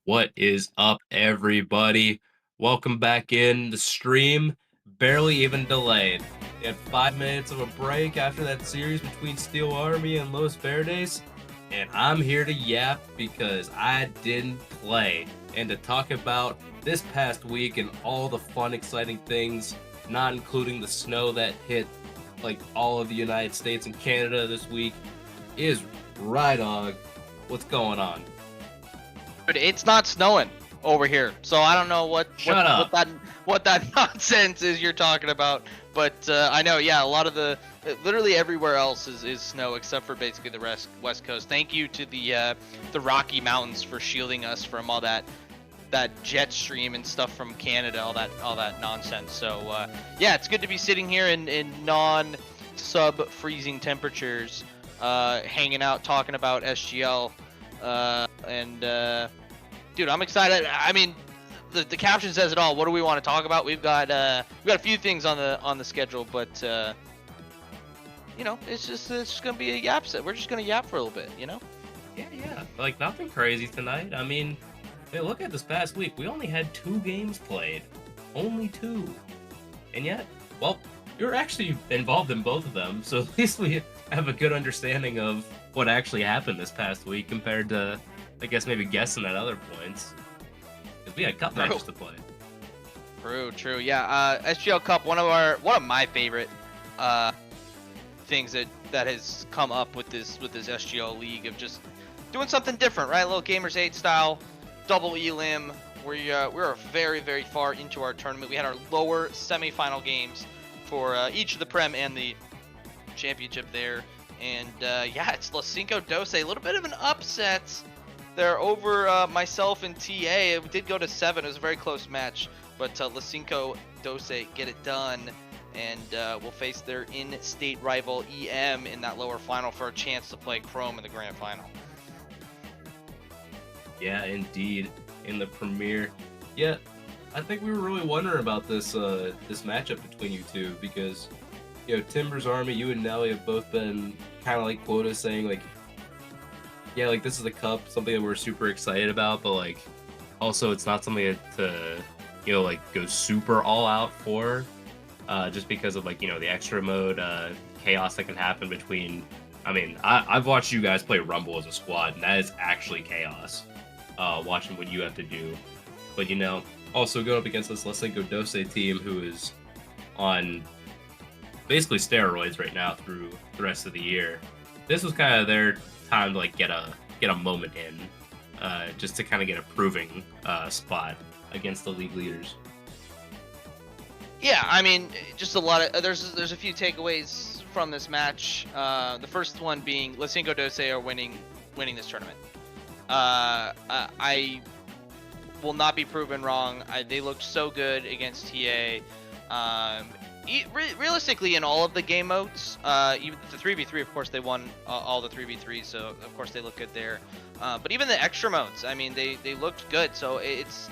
What is up, everybody? Welcome back in the stream. Barely even delayed. We had 5 minutes of a break after that series between Steel Army and Los Verdes, and I'm here to yap because I didn't play and to talk about this past week and all the fun, exciting things, not including the snow that hit like all of the United States and Canada this week, is Rydog. What's going on? Dude, it's not snowing over here, so I don't know what Shut up. what that nonsense is you're talking about. But I know, yeah, a lot of literally everywhere else is snow except for basically the West Coast. Thank you to the Rocky Mountains for shielding us from all that jet stream and stuff from Canada, all that nonsense. So yeah, it's good to be sitting here in non-sub freezing temperatures, hanging out talking about SGL. Dude, I'm excited. I mean, the caption says it all. What do we want to talk about? We've got a few things on the schedule, but it's just gonna be a yap set. We're just gonna yap for a little bit, Yeah. Like nothing crazy tonight. I mean, hey, look at this past week. We only had 2 games played. Only 2. And yet, well, you're actually involved in both of them, so at least we have a good understanding of what actually happened this past week compared to, I guess, maybe guessing at other points. Because we had cup matches to play. True. Yeah, SGL Cup, one of my favorite things that has come up with this SGL league of just doing something different, right? A little Gamers 8 style, double elim. We're very, very far into our tournament. We had our lower semifinal games for each of the Prem and the Championship there. And yeah, it's Los Cinco Doce, a little bit of an upset there over myself and TA. It did go to 7. It was a very close match, but Los Cinco Doce get it done, and we'll face their in-state rival EM in that lower final for a chance to play Chrome in the grand final. Yeah, indeed, in the premiere. Yeah, I think we were really wondering about this matchup between you two because, Timber's Army, you and Nelly have both been kind of like quotas saying like, yeah, like this is the cup, something that we're super excited about, but like also it's not something to like go super all out for, just because of like the extra mode chaos that can happen between. I mean, I've watched you guys play Rumble as a squad, and that is actually chaos. Watching what you have to do, but also going up against this Los Cinco Doce team who is on basically steroids right now through the rest of the year. This was kind of their time to like get a moment in, just to kind of get a proving spot against the league leaders. Yeah, I mean, just a lot of there's a few takeaways from this match. The first one being Los Cinco Doce are winning this tournament. I will not be proven wrong. They looked so good against TA. Realistically, in all of the game modes, even the 3v3, of course, they won all the 3v3s, so of course they look good there. But even the extra modes, I mean, they looked good. So it's,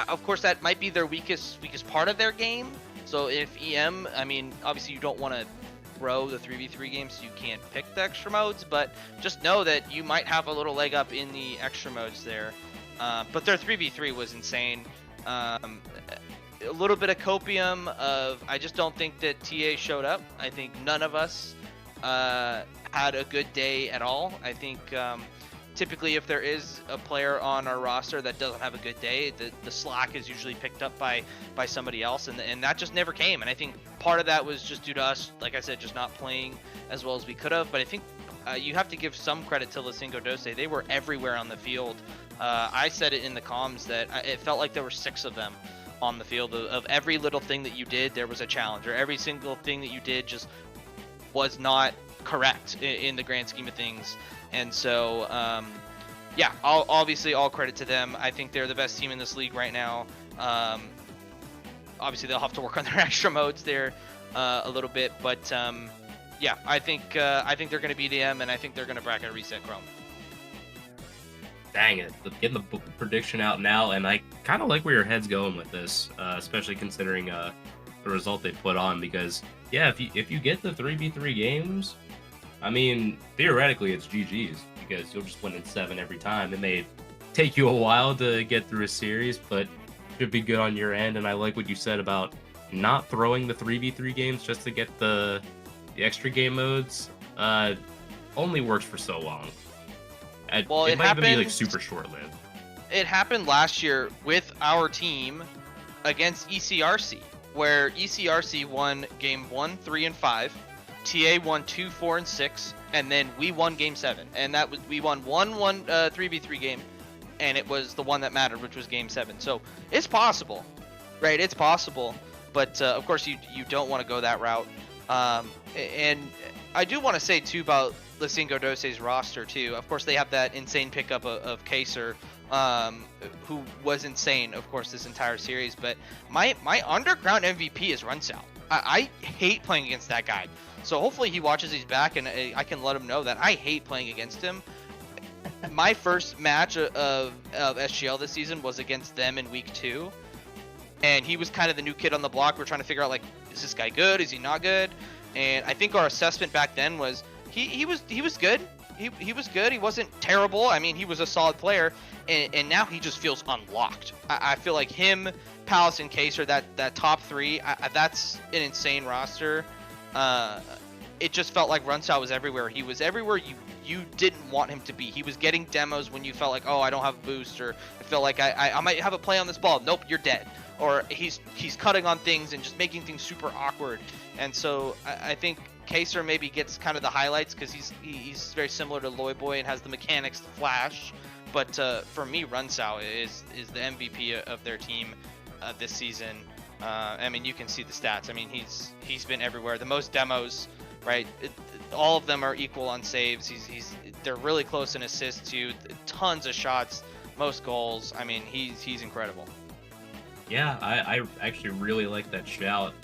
of course, that might be their weakest part of their game. So if EM, I mean, obviously you don't want to throw the 3v3 games, so you can't pick the extra modes, but just know that you might have a little leg up in the extra modes there. But their 3v3 was insane. A little bit of copium of, I just don't think that TA showed up. I think none of us had a good day at all. I think typically if there is a player on our roster that doesn't have a good day, the slack is usually picked up by somebody else, and that just never came. And I think part of that was just due to us, like I said, just not playing as well as we could have. But I think you have to give some credit to Los Cinco Doce. They were everywhere on the field. I said it in the comms that it felt like there were 6 of them on the field. Of every little thing that you did, there was a challenge, or every single thing that you did just was not correct in the grand scheme of things. And so yeah, obviously all credit to them. I think they're the best team in this league right now. Obviously they'll have to work on their extra modes there a little bit, but yeah, I think they're going to beat them, and I think they're going to bracket reset Chrome. Dang it, getting the prediction out now, and I kind of like where your head's going with this, especially considering the result they put on, because yeah, if you get the 3v3 games, I mean, theoretically it's GG's, because you'll just win in 7 every time. It made take you a while to get through a series, but should be good on your end. And I like what you said about not throwing the 3v3 games just to get the extra game modes. Only works for so long. Well, It it might even be like happened. super short-lived. It happened last year with our team against ECRC, where ECRC won game 1, 3, and 5. TA won 2, 4, and 6, and then we won game 7. And that was we won 3v3 game, and it was the one that mattered, which was game 7. So it's possible, right? It's possible, but of course you don't want to go that route. And I do want to say too about Lisingo Dose's roster too. Of course they have that insane pickup of Kaser, who was insane, of course, this entire series. But my underground MVP is Runsal. I hate playing against that guy. So hopefully he watches these back, and I can let him know that I hate playing against him. My first match of SGL this season was against them in week 2, and he was kind of the new kid on the block. We're trying to figure out, like, is this guy good? Is he not good? And I think our assessment back then was he was good. He was good. He wasn't terrible. I mean, he was a solid player, and now he just feels unlocked. I feel like him, Palace, and Kaser, that top 3, that's an insane roster. It just felt like Runsal was everywhere. He was everywhere you didn't want him to be. He was getting demos when you felt like, oh, I don't have a boost, or I feel like I might have a play on this ball. Nope, you're dead. Or he's cutting on things and just making things super awkward. And so I think Kaser maybe gets kind of the highlights because he's very similar to Loyboy and has the mechanics to flash. But for me, Runsal is the MVP of their team this season. I mean, you can see the stats. I mean, he's been everywhere. The most demos, right? All of them are equal on saves. They're really close in assists too. Tons of shots, most goals. I mean, he's incredible. Yeah, I actually really like that shout.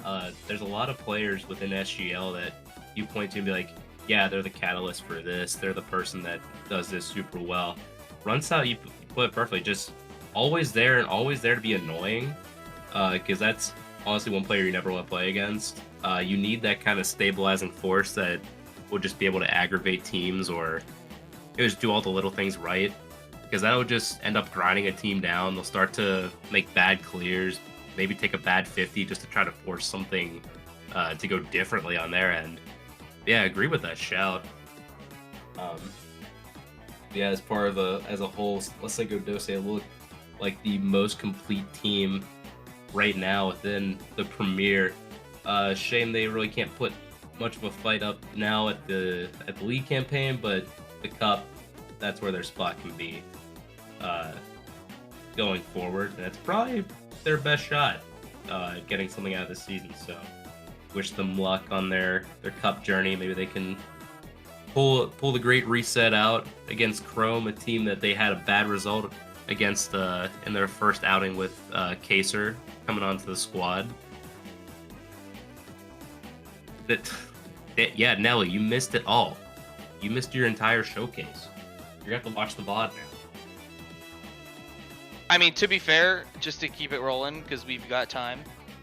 There's a lot of players within SGL that you point to and be like, yeah, they're the catalyst for this. They're the person that does this super well. Runsal, you put it perfectly. Just always there and always there to be annoying. Because that's honestly one player you never want to play against. You need that kind of stabilizing force that will just be able to aggravate teams or just do all the little things right. Because that would just end up grinding a team down. They'll start to make bad clears, maybe take a bad 50 just to try to force something to go differently on their end. Yeah, I agree with that shout. Yeah, as a whole, let's go Dose look like the most complete team right now within the Premier. Shame they really can't put much of a fight up now at the league campaign, but the cup, that's where their spot can be going forward. And it's probably their best shot at getting something out of this season. So wish them luck on their cup journey. Maybe they can pull the great reset out against Chrome, a team that they had a bad result against in their first outing with Kaser coming onto the squad. Yeah, Nelly, you missed it all. You missed your entire showcase. You're gonna have to watch the VOD now. I mean, to be fair, just to keep it rolling, because we've got time.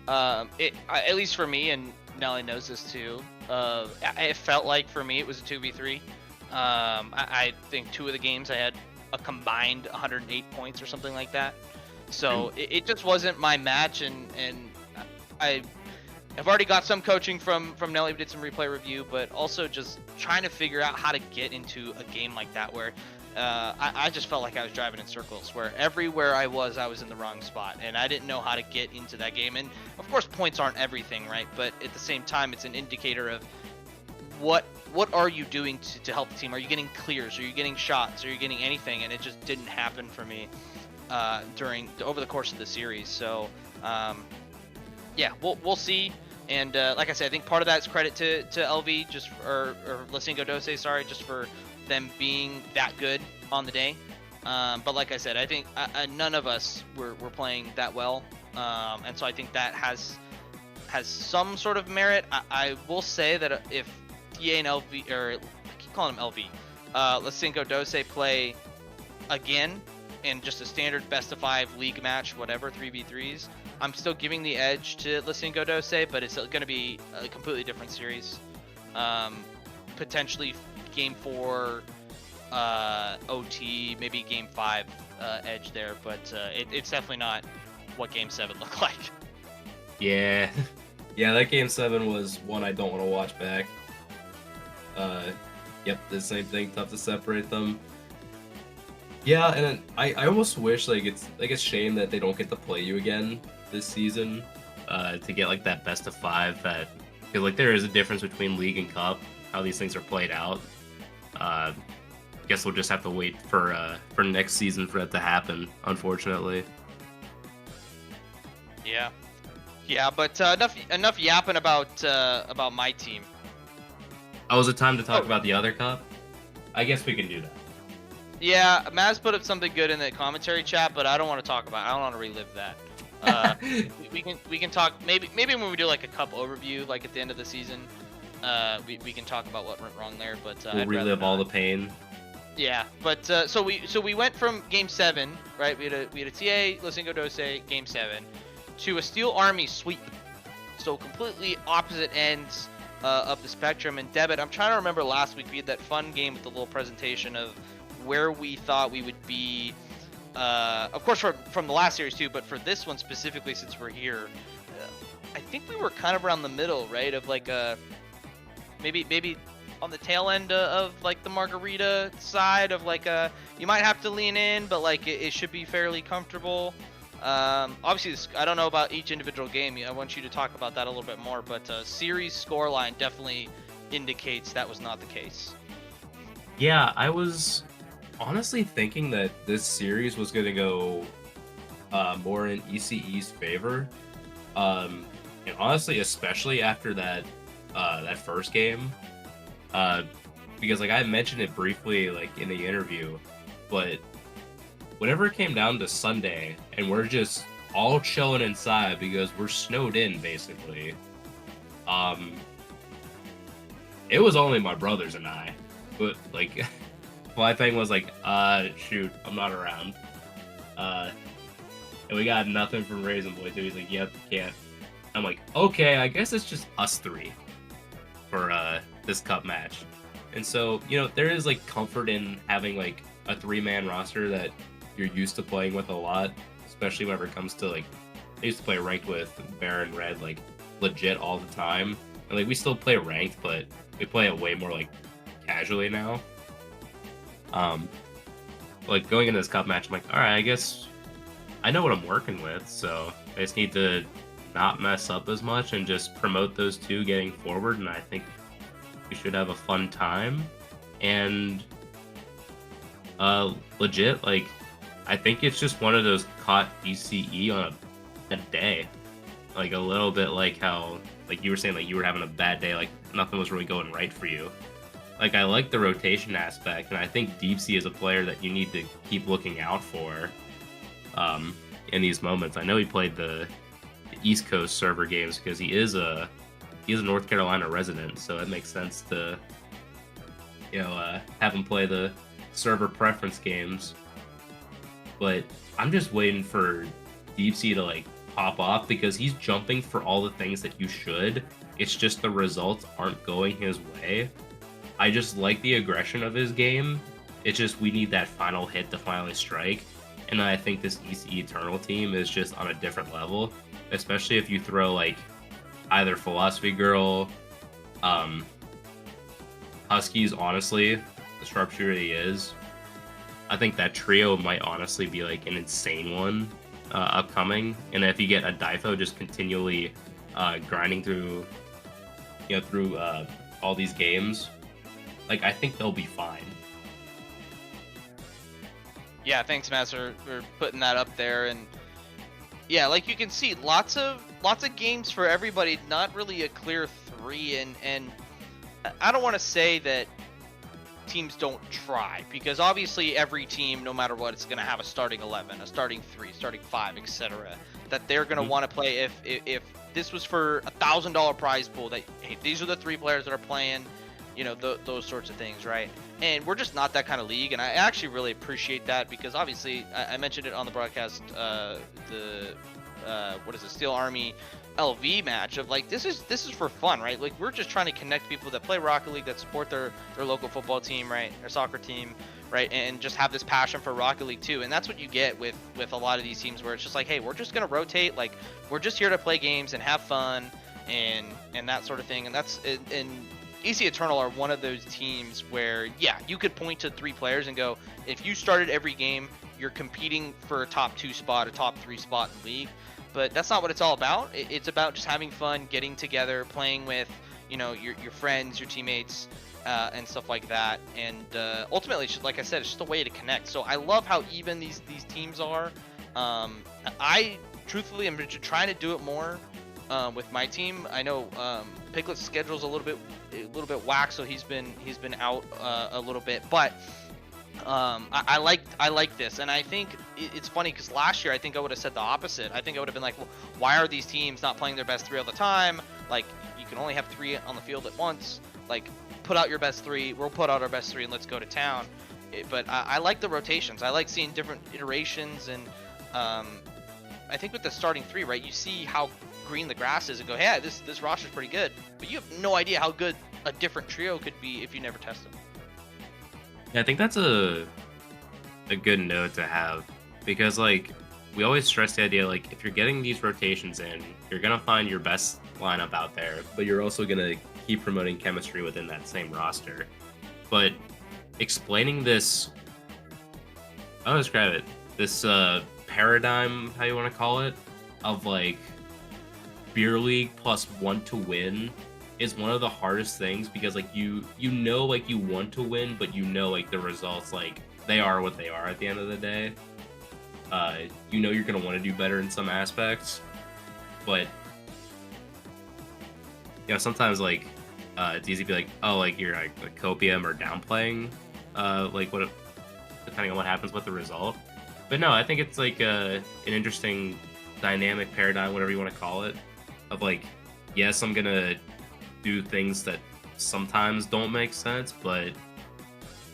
At least for me, and Nelly knows this too. It felt like for me it was a 2v3. I think 2 of the games I had a combined 108 points or something like that. So it just wasn't my match, and I've already got some coaching from Nelly. We did some replay review, but also just trying to figure out how to get into a game like that where I just felt like I was driving in circles, where everywhere I was in the wrong spot, and I didn't know how to get into that game. And of course, points aren't everything, right? But at the same time, it's an indicator of what are you doing to help the team? Are you getting clears? Are you getting shots? Are you getting anything? And it just didn't happen for me over the course of the series. So yeah, we'll see. And like I said, I think part of that is credit to LV, or Lisingo Dose, sorry, just for them being that good on the day. But like I said, I think none of us were playing that well, and so I think that has some sort of merit. I will say that if TA and LV, or I keep calling him LV, Lisingo Dose play again in just a standard best of 5 league match, whatever, 3v3s, I'm still giving the edge to Lisingo Dose, but it's going to be a completely different series. Potentially game 4 OT, maybe game 5 edge there, but it's definitely not what Game 7 looked like. Yeah. Yeah, that Game 7 was one I don't want to watch back. Yep, the same thing, tough to separate them. Yeah, and I almost wish, like, it's like a shame that they don't get to play you again this season, to get, like, that best of 5 that, because, like, there is a difference between League and Cup, how these things are played out. Guess we'll just have to wait for next season for that to happen, unfortunately. Yeah, but enough yapping about my team. Oh, was it time to talk about the other cup? I guess we can do that. Yeah, Maz put up something good in the commentary chat, but I don't want to talk about it. I don't want to relive that. We can talk maybe when we do like a cup overview, like at the end of the season. We can talk about what went wrong there, but we'll relive all the pain. Yeah, but so we went from Game 7, right? We had a TA Lisingo Dose Game 7 to a Steel Army sweep. So completely opposite ends of the spectrum. And Debit, I'm trying to remember last week we had that fun game with the little presentation of where we thought we would be. Of course from the last series too, but for this one specifically, since we're here, I think we were kind of around the middle, right? Of like maybe on the tail end of like the margarita side of like you might have to lean in, but like it should be fairly comfortable. Obviously, I don't know about each individual game. I want you to talk about that a little bit more, but series scoreline definitely indicates that was not the case. Yeah, I was honestly thinking that this series was going to go more in ECE's favor. And honestly, especially after that first game, because like I mentioned it briefly like in the interview, but whenever it came down to Sunday and we're just all chilling inside because we're snowed in basically, it was only my brothers and I, but like my thing was like, shoot, I'm not around, and we got nothing from Raisin Boy too. He's like, yep, can't. I'm like, okay, I guess it's just us three for this cup match. And so, you know, there is like comfort in having like a 3-man roster that you're used to playing with a lot, especially whenever it comes to like, I used to play ranked with Baron Red like legit all the time, and like we still play ranked, but we play it way more like casually now. Like going into this cup match, I'm like, all right, I guess I know what I'm working with, so I just need to not mess up as much and just promote those two getting forward, and I think we should have a fun time. And legit, like, I think it's just one of those caught ECE on a day. Like, a little bit like how, like, you were saying, like, you were having a bad day, like, nothing was really going right for you. Like, I like the rotation aspect, and I think Deep Sea is a player that you need to keep looking out for in these moments. I know he played the East Coast server games because he is a North Carolina resident, so it makes sense to, you know, have him play the server preference games. But I'm just waiting for Deep Sea to like pop off because he's jumping for all the things that you should. It's just the results aren't going his way. I just like the aggression of his game. It's just we need that final hit to finally strike. And I think this ECE Eternal team is just on a different level, especially if you throw like either Philosophy Girl, Huskies, honestly, the sharpshooter he is. I think that trio might honestly be like an insane one upcoming. And if you get a Difo just continually grinding through, you know, through all these games, like I think they'll be fine. Yeah, thanks, Master, for putting that up there. And yeah, like you can see, lots of games for everybody. Not really a clear 3, and I don't want to say that teams don't try, because obviously every team, no matter what, is going to have a starting 11, a starting 3, starting 5, etc. That they're going to want to play. If this was for $1,000 prize pool, that hey, these are the 3 players that are playing, you know, those sorts of things, right? And we're just not that kind of league, and I actually really appreciate that, because obviously I mentioned it on the broadcast, what is it, Steel Army LV match of like this is for fun, right? Like we're just trying to connect people that play Rocket League, that support their local football team, right, their soccer team, right? And just have this passion for Rocket League too. And that's what you get with a lot of these teams where it's just like, hey, we're just gonna rotate. Like we're just here to play games and have fun and that sort of thing. And that's and EC Eternal are one of those teams where, yeah, you could point to 3 players and go, if you started every game, you're competing for a top 2 spot, a top 3 spot in the league. But that's not what it's all about. It's about just having fun, getting together, playing with, you know, your friends, your teammates, and stuff like that. And ultimately, it's just, like I said, it's just a way to connect. So I love how even these teams are. I truthfully am trying to do it more with my team. I know Piglet's schedule's a little bit whack, so he's been out a little bit, but I like this, and I think it's funny because last year I think I would have said the opposite. I think I would have been like, well, why are these teams not playing their best 3 all the time? Like you can only have 3 on the field at once. Like put out your best 3. We'll put out our best 3 and let's go to town. But I like the rotations. I like seeing different iterations, and I think with the starting 3, right, you see how green the grass is and go, hey, this roster's pretty good, but you have no idea how good a different trio could be if you never test them. Yeah, I think that's a good note to have, because like we always stress the idea, like if you're getting these rotations in, you're gonna find your best lineup out there, but you're also gonna keep promoting chemistry within that same roster. But explaining this, I'll describe it, this paradigm, how you want to call it, of like beer league plus want to win is one of the hardest things, because like you know, like you want to win, but you know, like the results, like they are what they are at the end of the day. You know you're gonna want to do better in some aspects, but you know sometimes like it's easy to be like, oh, like you're like copium or downplaying like what, depending on what happens with the result. But no, I think it's like an interesting dynamic paradigm, whatever you want to call it, of like, yes, I'm gonna do things that sometimes don't make sense, but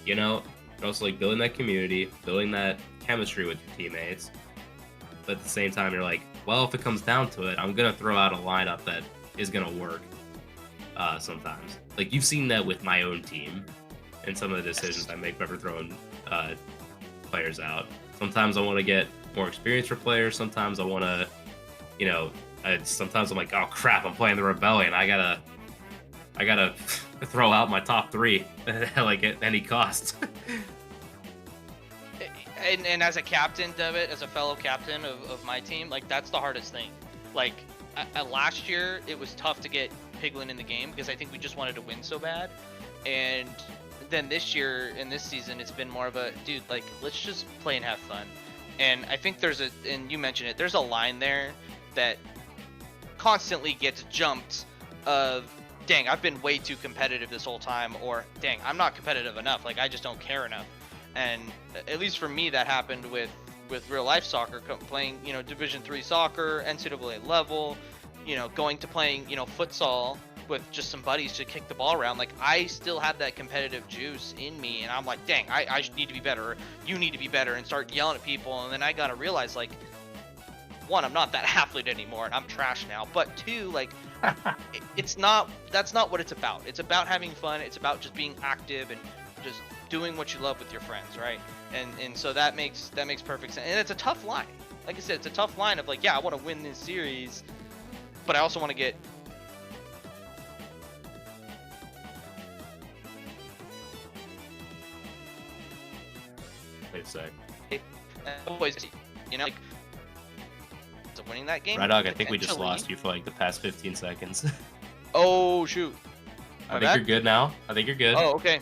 you know, you're also like building that community, building that chemistry with your teammates. But at the same time, you're like, well, if it comes down to it, I'm gonna throw out a lineup that is gonna work. Sometimes, like you've seen that with my own team and some of the decisions I make whenever throwing players out. Sometimes I want to get more experience for players. Sometimes I want to, you know, sometimes I'm like, oh crap, I'm playing the Rebellion. I gotta throw out my top 3 like at any cost. And as a captain, Debit, as a fellow captain of my team, like that's the hardest thing. Like last year, it was tough to get Piglin in the game because I think we just wanted to win so bad. And then this year, in this season, it's been more of a, dude, like, let's just play and have fun. And I think and you mentioned it, there's a line there that constantly gets jumped of, dang, I've been way too competitive this whole time, or dang, I'm not competitive enough, like I just don't care enough. And at least for me, that happened with real life soccer, playing, you know, Division 3 soccer, NCAA level, you know, going to playing, you know, futsal with just some buddies to kick the ball around. Like I still have that competitive juice in me, and I'm like, dang, I need to be better, or you need to be better, and start yelling at people. And then I gotta realize, like, 1, I'm not that athlete anymore and I'm trash now, but 2, like that's not what it's about. It's about having fun. It's about just being active and just doing what you love with your friends, right? And so that makes perfect sense. And it's a tough line. Like I said, it's a tough line of like, yeah, I want to win this series, but I also want to get always, you know, like, so winning that game. Right, Dog, I think we just lost you for like the past 15 seconds. Oh shoot. I think you're good now. I think you're good. Oh, okay.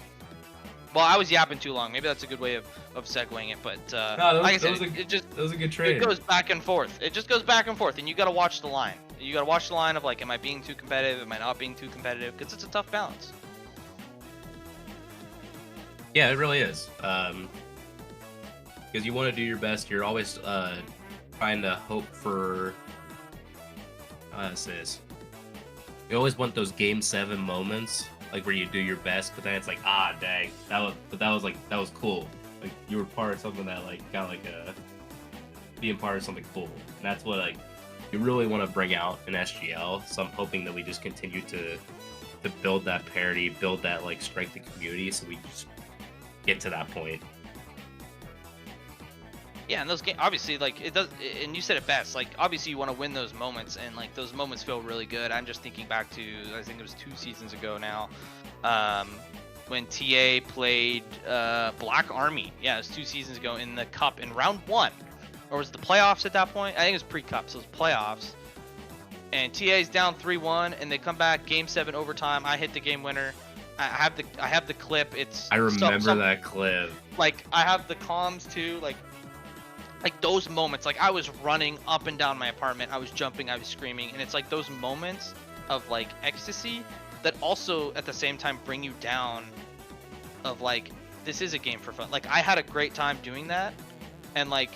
Well, I was yapping too long. Maybe that's a good way of segueing it, but No, like I said, that was a good trade. It goes back and forth. It just goes back and forth, and you got to watch the line. You got to watch the line of like, am I being too competitive? Am I not being too competitive? Because it's a tough balance. Yeah, it really is. Because you want to do your best. You're always trying to hope for. How to say this? You always want those Game 7 moments, like where you do your best, but then it's like, ah, dang, that was cool. Like you were part of something that like got like being part of something cool, and that's what like you really want to bring out in SGL. So I'm hoping that we just continue to build that parity, build that like strength and community, so we just get to that point Yeah, and those games, obviously, like, it does, and you said it best, like, obviously you want to win those moments, and, like, those moments feel really good. I'm just thinking back to, I think it was 2 seasons ago now, when TA played Black Army. Yeah, it was 2 seasons ago in the Cup in round 1. Or was it the playoffs at that point? I think it was pre-Cup, so it was playoffs. And TA's down 3-1, and they come back, Game 7 overtime. I hit the game winner. I have the clip. It's I remember that clip. Like, I have the comms too, like those moments, like, I was running up and down my apartment, I was jumping, I was screaming, and it's like those moments of like ecstasy that also at the same time bring you down of like, this is a game for fun. Like, I had a great time doing that, and like,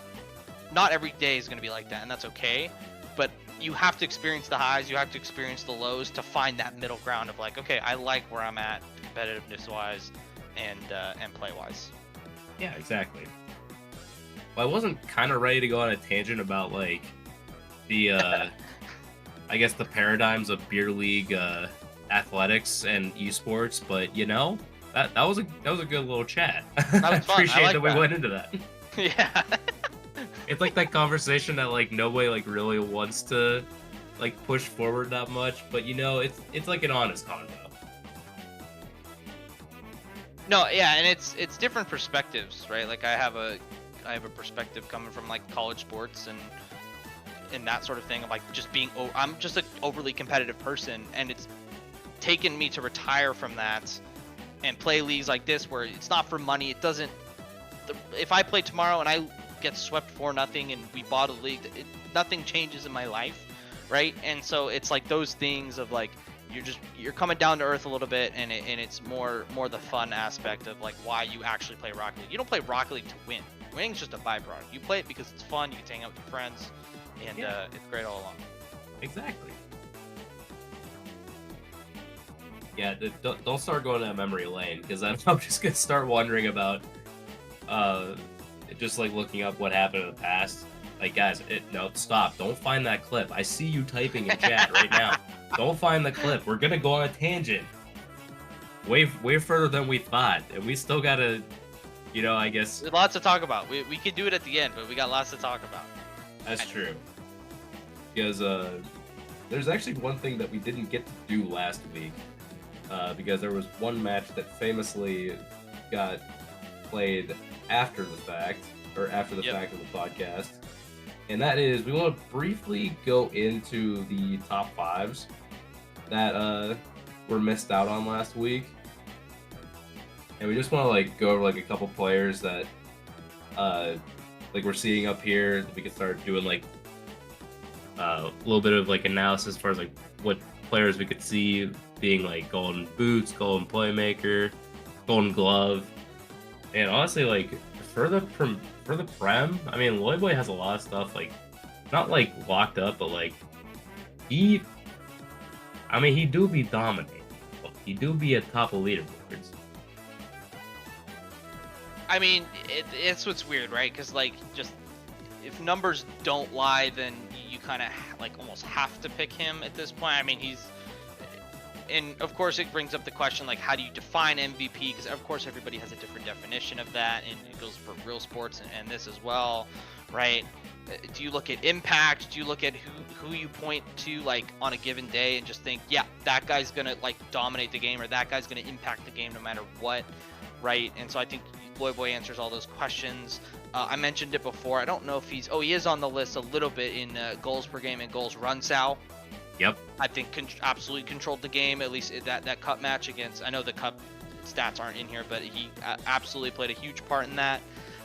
not every day is going to be like that, and that's okay, but you have to experience the highs, you have to experience the lows to find that middle ground of like, okay, I like where I'm at competitiveness wise and play wise. Yeah, exactly. Well, I wasn't kind of ready to go on a tangent about like the I guess the paradigms of beer league athletics and esports, but you know, that was a good little chat. That was I fun. appreciate like that we went into that. Yeah. It's like that conversation that like nobody like really wants to like push forward that much, but you know, it's like an honest convo. No, yeah, and it's different perspectives, right? Like, I have a perspective coming from like college sports and that sort of thing. Of like just being, I'm just an overly competitive person, and it's taken me to retire from that and play leagues like this where it's not for money. It doesn't. If I play tomorrow and I get swept 4-0 and we bought a league, nothing changes in my life, right? And so it's like those things of like, you're coming down to earth a little bit, and it's more the fun aspect of like why you actually play Rocket League. You don't play Rocket League to win. Winning's just a byproduct. You play it because it's fun. You can hang out with your friends, and it's great all along. Exactly. Yeah, don't start going down memory lane, because I'm just gonna start wondering about just like looking up what happened in the past. Like, guys, no, stop. Don't find that clip. I see you typing in chat right now. Don't find the clip. We're gonna go on a tangent. Way further than we thought, and we still gotta, you know, I guess. There's lots to talk about. We could do it at the end, but we got lots to talk about. That's true. Because there's actually one thing that we didn't get to do last week, because there was one match that famously got played after the fact, or after the fact of the podcast, and that is, we want to briefly go into the top 5s that were missed out on last week, and we just want to like go over like a couple players that like we're seeing up here that we can start doing like a little bit of like analysis as far as like what players we could see being like golden boots, golden playmaker, golden glove, and honestly like for the Prem, I mean, Loyboy has a lot of stuff like not like locked up, but like he do be dominating. He do be at top of leaderboards. I mean, it's what's weird, right? Because like, just if numbers don't lie, then you kind of like almost have to pick him at this point. I mean, and of course it brings up the question like, how do you define MVP? Because of course everybody has a different definition of that, and it goes for real sports and this as well, right? Do you look at impact? Do you look at who you point to like on a given day and just think, yeah, that guy's gonna like dominate the game, or that guy's gonna impact the game no matter what, right? And so I think Loyboy answers all those questions. I mentioned it before. I don't know if he is on the list a little bit in goals per game and goals run sal. Yep. I think absolutely controlled the game, at least that cup match against. I know the cup stats aren't in here, but he absolutely played a huge part in that.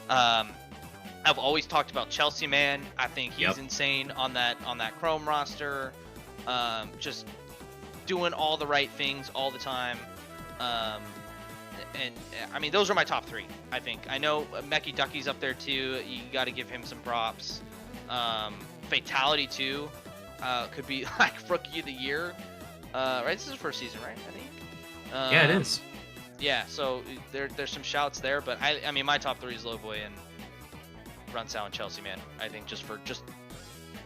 I've always talked about Chelsea Man. I think he's insane on that Chrome roster. Just doing all the right things all the time. And I mean, those are my top 3. I think. I know Mecky Ducky's up there too. You got to give him some props. Fatality too. Could be like rookie of the year, right? This is his first season, right? I think. Yeah, it is. Yeah, so there's some shouts there, but I mean, my top 3 is Lowboy and Runsal and Chelsea Man. I think just for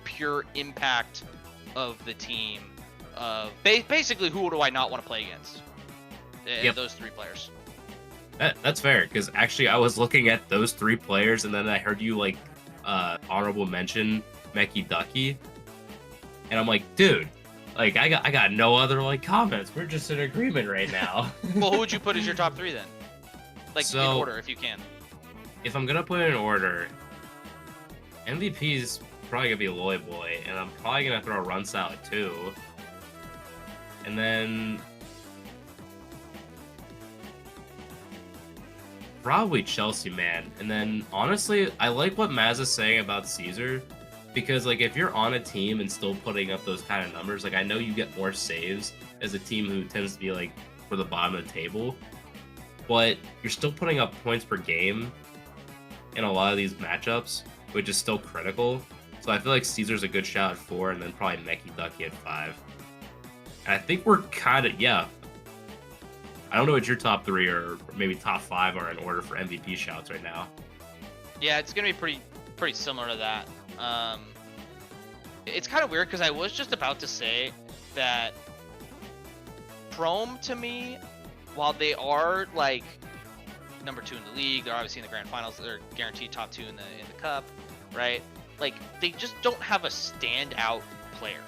pure impact of the team. Basically, who do I not want to play against? Those 3 players. That's fair, because actually I was looking at those 3 players, and then I heard you like honorable mention Meki Ducky, and I'm like, dude, like I got no other like comments. We're just in agreement right now. Well, who would you put as your top 3 then? Like in So, order, if you can. if I'm gonna put it in order, MVP's probably gonna be Loy Boy, and I'm probably gonna throw Run Salad too. And then probably Chelsea, man. And then honestly, I like what Maz is saying about Caesar, because like if you're on a team and still putting up those kind of numbers, like I know you get more saves as a team who tends to be like for the bottom of the table, but you're still putting up points per game in a lot of these matchups, which is still critical. So I feel like Caesar's a good shot at 4, and then probably Meki Ducky at 5. And I think we're kind of, yeah. I don't know what your top 3 or maybe top 5 are in order for MVP shouts right now. Yeah, it's gonna be pretty similar to that. It's kind of weird because I was just about to say that Chrome to me, while they are like number 2 in the league, they're obviously in the grand finals. They're guaranteed top 2 in the cup, right? Like they just don't have a standout player,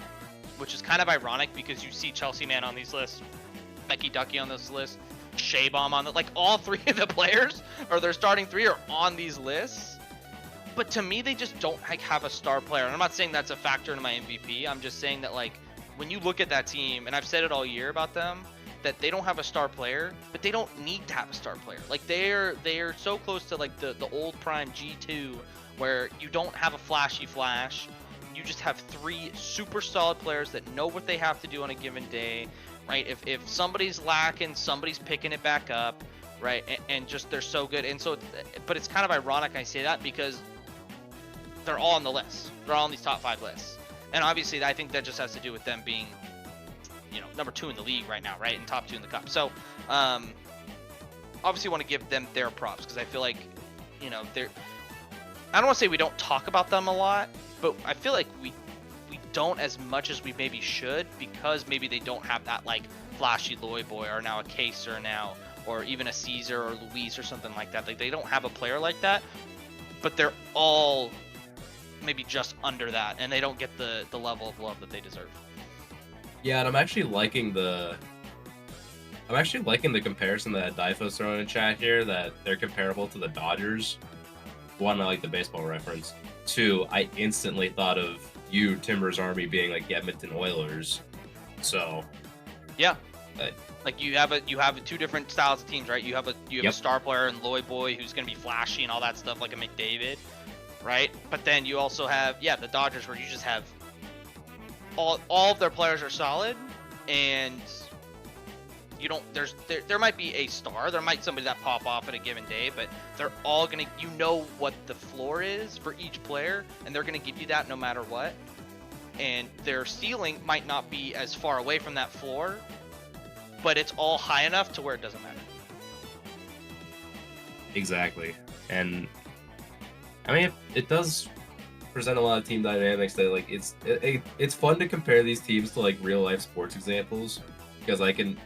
which is kind of ironic because you see Chelsea Man on these lists, Meki Ducky on this list, Shea Bomb on the, like all 3 of the players or their starting 3 are on these lists. But to me, they just don't like have a star player. And I'm not saying that's a factor in my MVP. I'm just saying that like when you look at that team, and I've said it all year about them, that they don't have a star player, but they don't need to have a star player. Like they're so close to like the old prime G2 where you don't have a flashy flash. You just have 3 super solid players that know what they have to do on a given day, right? If somebody's lacking, somebody's picking it back up, right? And just they're so good. And so, but it's kind of ironic I say that because they're all on the list. They're all on these top 5 lists. And obviously, I think that just has to do with them being, number 2 in the league right now, right? And top 2 in the cup. So, obviously want to give them their props because I feel like, they're, I don't want to say we don't talk about them a lot, but I feel like we don't as much as we maybe should because maybe they don't have that like flashy Loy Boy or now a Caser now or even a Caesar or Luis or something like that. Like they don't have a player like that, but they're all maybe just under that and they don't get the level of love that they deserve. Yeah, and I'm actually liking the comparison that Daifo's throwing in chat here, that they're comparable to the Dodgers. 1, I like the baseball reference. 2, I instantly thought of you, Timbers Army, being like the Edmonton Oilers. So yeah, like you have 2 different styles of teams, right? You have a star player in Loy Boy who's gonna be flashy and all that stuff, like a McDavid, right? But then you also have the Dodgers where you just have all of their players are solid, and you don't there might be a star, there might somebody that pop off at a given day, but they're all gonna, what the floor is for each player, and they're gonna give you that no matter what. And their ceiling might not be as far away from that floor, but it's all high enough to where it doesn't matter. Exactly. And I mean, it does present a lot of team dynamics that like it's fun to compare these teams to like real life sports examples, because I can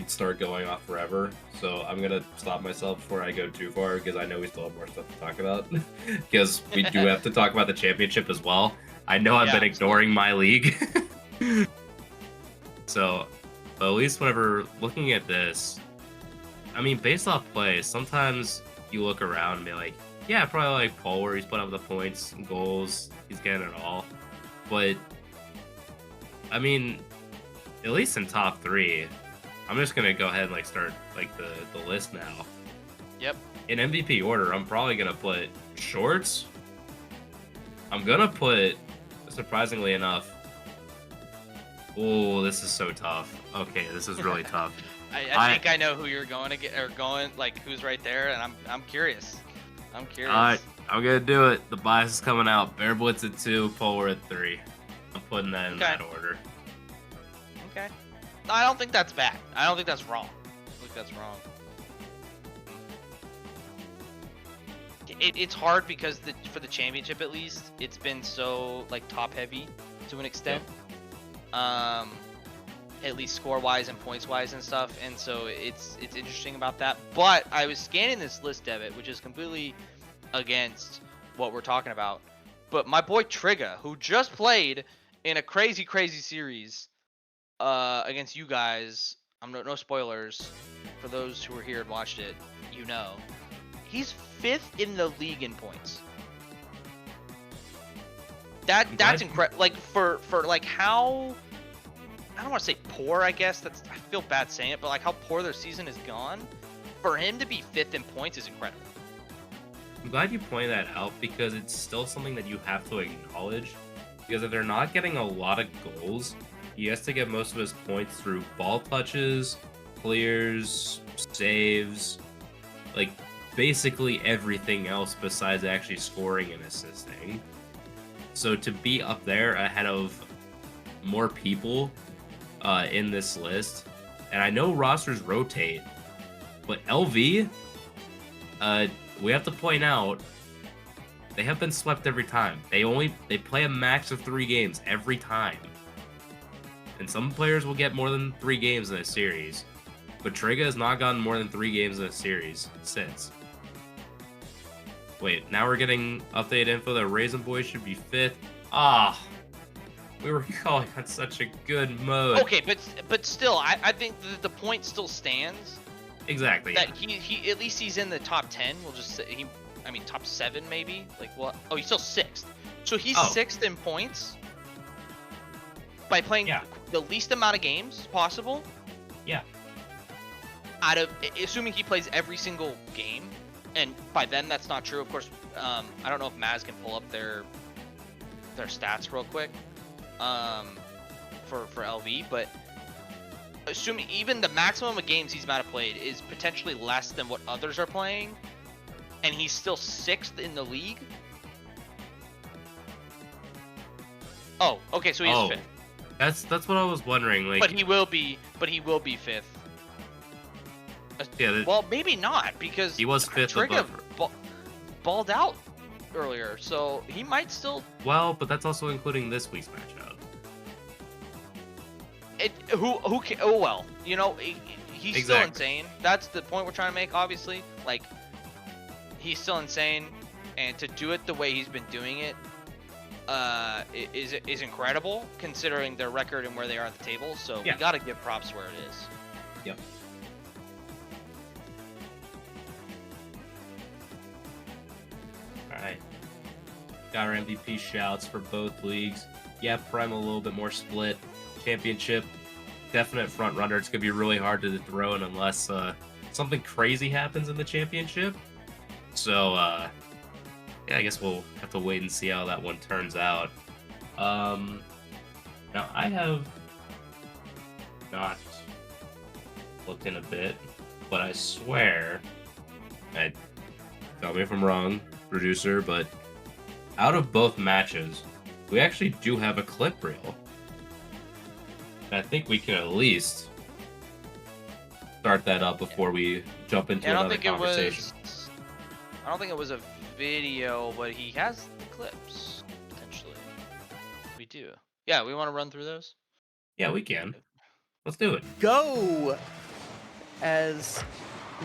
start going off forever. So I'm gonna stop myself before I go too far because I know we still have more stuff to talk about. Because we do have to talk about the championship as well. I know I've been ignoring my league. So at least whenever looking at this, I mean, based off play, sometimes you look around and be like, yeah, probably like Paul where he's putting up the points and goals, he's getting it all. But I mean, at least in top 3, I'm just gonna go ahead and like start like the list now. Yep. In MVP order, I'm probably gonna put Shorts. I'm gonna put, surprisingly enough. Oh, this is so tough. Okay, this is really tough. I think I know who you're going to get, or going like who's right there, and I'm curious. I'm curious. All right, I'm gonna do it. The bias is coming out. Bear Blitz at 2, Polar at 3. I'm putting that in that order. Okay. No, I don't think that's bad. I don't think that's wrong. I think that's wrong. It's hard because for the championship at least, it's been so like top heavy to an extent. Yep. At least score wise and points wise and stuff, and so it's interesting about that. But I was scanning this list, Debit, which is completely against what we're talking about. But my boy Trigga, who just played in a crazy series against you guys, no spoilers for those who were here and watched it, you know. He's 5th in the league in points. That's incredible. Like for like how, I don't want to say poor, I guess I feel bad saying it, but like how poor their season has gone, for him to be 5th in points is incredible. I'm glad you pointed that out because it's still something that you have to acknowledge. Because if they're not getting a lot of goals, he has to get most of his points through ball touches, clears, saves, like basically everything else besides actually scoring and assisting. So to be up there ahead of more people in this list, and I know rosters rotate, but LV, we have to point out, they have been swept every time. They play a max of 3 games every time. And some players will get more than 3 games in a series. But Trigga has not gotten more than 3 games in a series since. Wait, now we're getting updated info that Raisin Boy should be 5th. Ah, we were calling on such a good mode. Okay, but still, I think the point still stands. Exactly. That he at least he's in the top 10. We'll just say top 7 maybe. Like what? Oh, he's still 6th. So he's 6th in points by playing the least amount of games possible. Yeah. Out of assuming he plays every single game, and by then that's not true. Of course, I don't know if Maz can pull up their stats real quick for LV, but assuming even the maximum of games he's might have played is potentially less than what others are playing, and he's still 6th in the league. Oh, okay, so he's 5th. That's what I was wondering. Like, but he will be 5th. Yeah. Well, maybe not because he was 5th Trigga above. balled out earlier, so he might still. Well, but that's also including this week's matchup. Oh well, you know, he's Exactly. still insane. That's the point we're trying to make. Obviously, like he's still insane, and to do it the way he's been doing it, is incredible considering their record and where they are at the table. So we gotta give props where it is. Yep. All right. Got our MVP shouts for both leagues. Yeah, Prime a little bit more split. Championship, definite front runner. It's gonna be really hard to dethrone unless something crazy happens in the championship. So I guess we'll have to wait and see how that one turns out. Now I have not looked in a bit, but I swear, tell me if I'm wrong, producer, but out of both matches, we actually do have a clip reel. And I think we can at least start that up before we jump into another conversation. I don't think it was a video, but he has the clips, potentially. We do. Yeah, we want to run through those? Yeah, we can. Let's do it. Go! As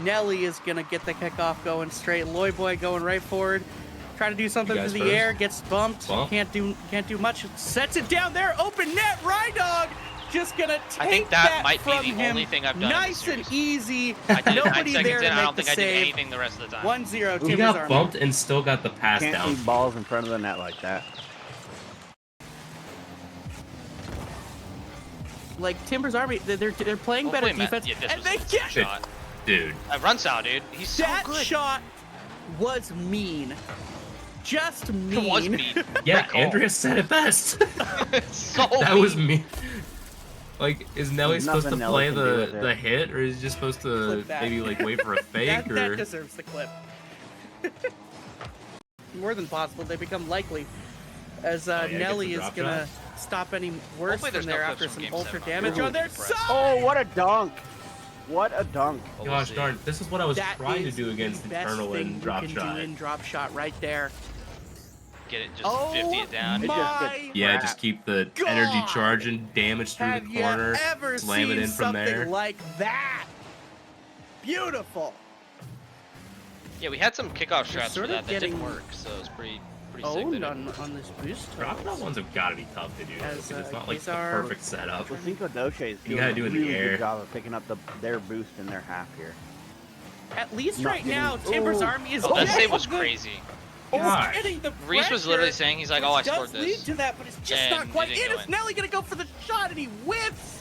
Nelly is going to get the kickoff going straight. Loy Boy going right forward. Trying to do something through the air. Gets bumped. Can't do much. Sets it down there. Open net. Rydog just going to take I think that might from be the him. only thing I've done. Nice and easy. I did it 9 Nobody seconds there to in. I make don't the think I did save. anything the rest of the time. 1-0. We Timbers got Army. bumped and still got the pass Can't down. leave balls in front of the net like that. Like Timbers Army, they're playing better defense, and they get shot. Dude. Runs out, dude. He's so that good. shot was mean. Just mean. It was mean. Yeah, Andrea said it best. So that mean. was mean. Like, is Nelly There's supposed to nothing play Nelly can do with the it. hit, or is he just supposed to Clip that. maybe like wait for a fake? that deserves the clip. More than possible, they become likely. As yeah, Nelly gets is the drop gonna stop any worse Hopefully there's from there no after clips from some Game ultra 7. damage Ooh, on their impressive. side. Oh, what a dunk! What a dunk! We'll Gosh see. darn, this is what I was That trying to is do against the best Eternal thing in you drop can shot. do in drop shot right there. Get it, just 50 it down. It just My gets Yeah, crap. just keep the God! energy charging, damage through Have the corner, you ever slam seen it in from something there. like that? Beautiful. Yeah, we had some kickoff They're strats for sort of that didn't getting work, so it was pretty sick. owned That on this boost. Dropping out ones have got to be tough to do though, As, because it's not like the Kazar- perfect setup. Cinco Doce is You doing gotta a do it in the really air. good job of picking up their boost in their half here. At least Not right now, getting- Timbers Ooh. Army is Oh, that getting save was the- crazy. Gosh. getting the Reese was pressure, literally saying, he's like, oh, I which does scored lead this. to that, but it's just And not quite it didn't in. go Is in. Nelly gonna go for the shot and he whips?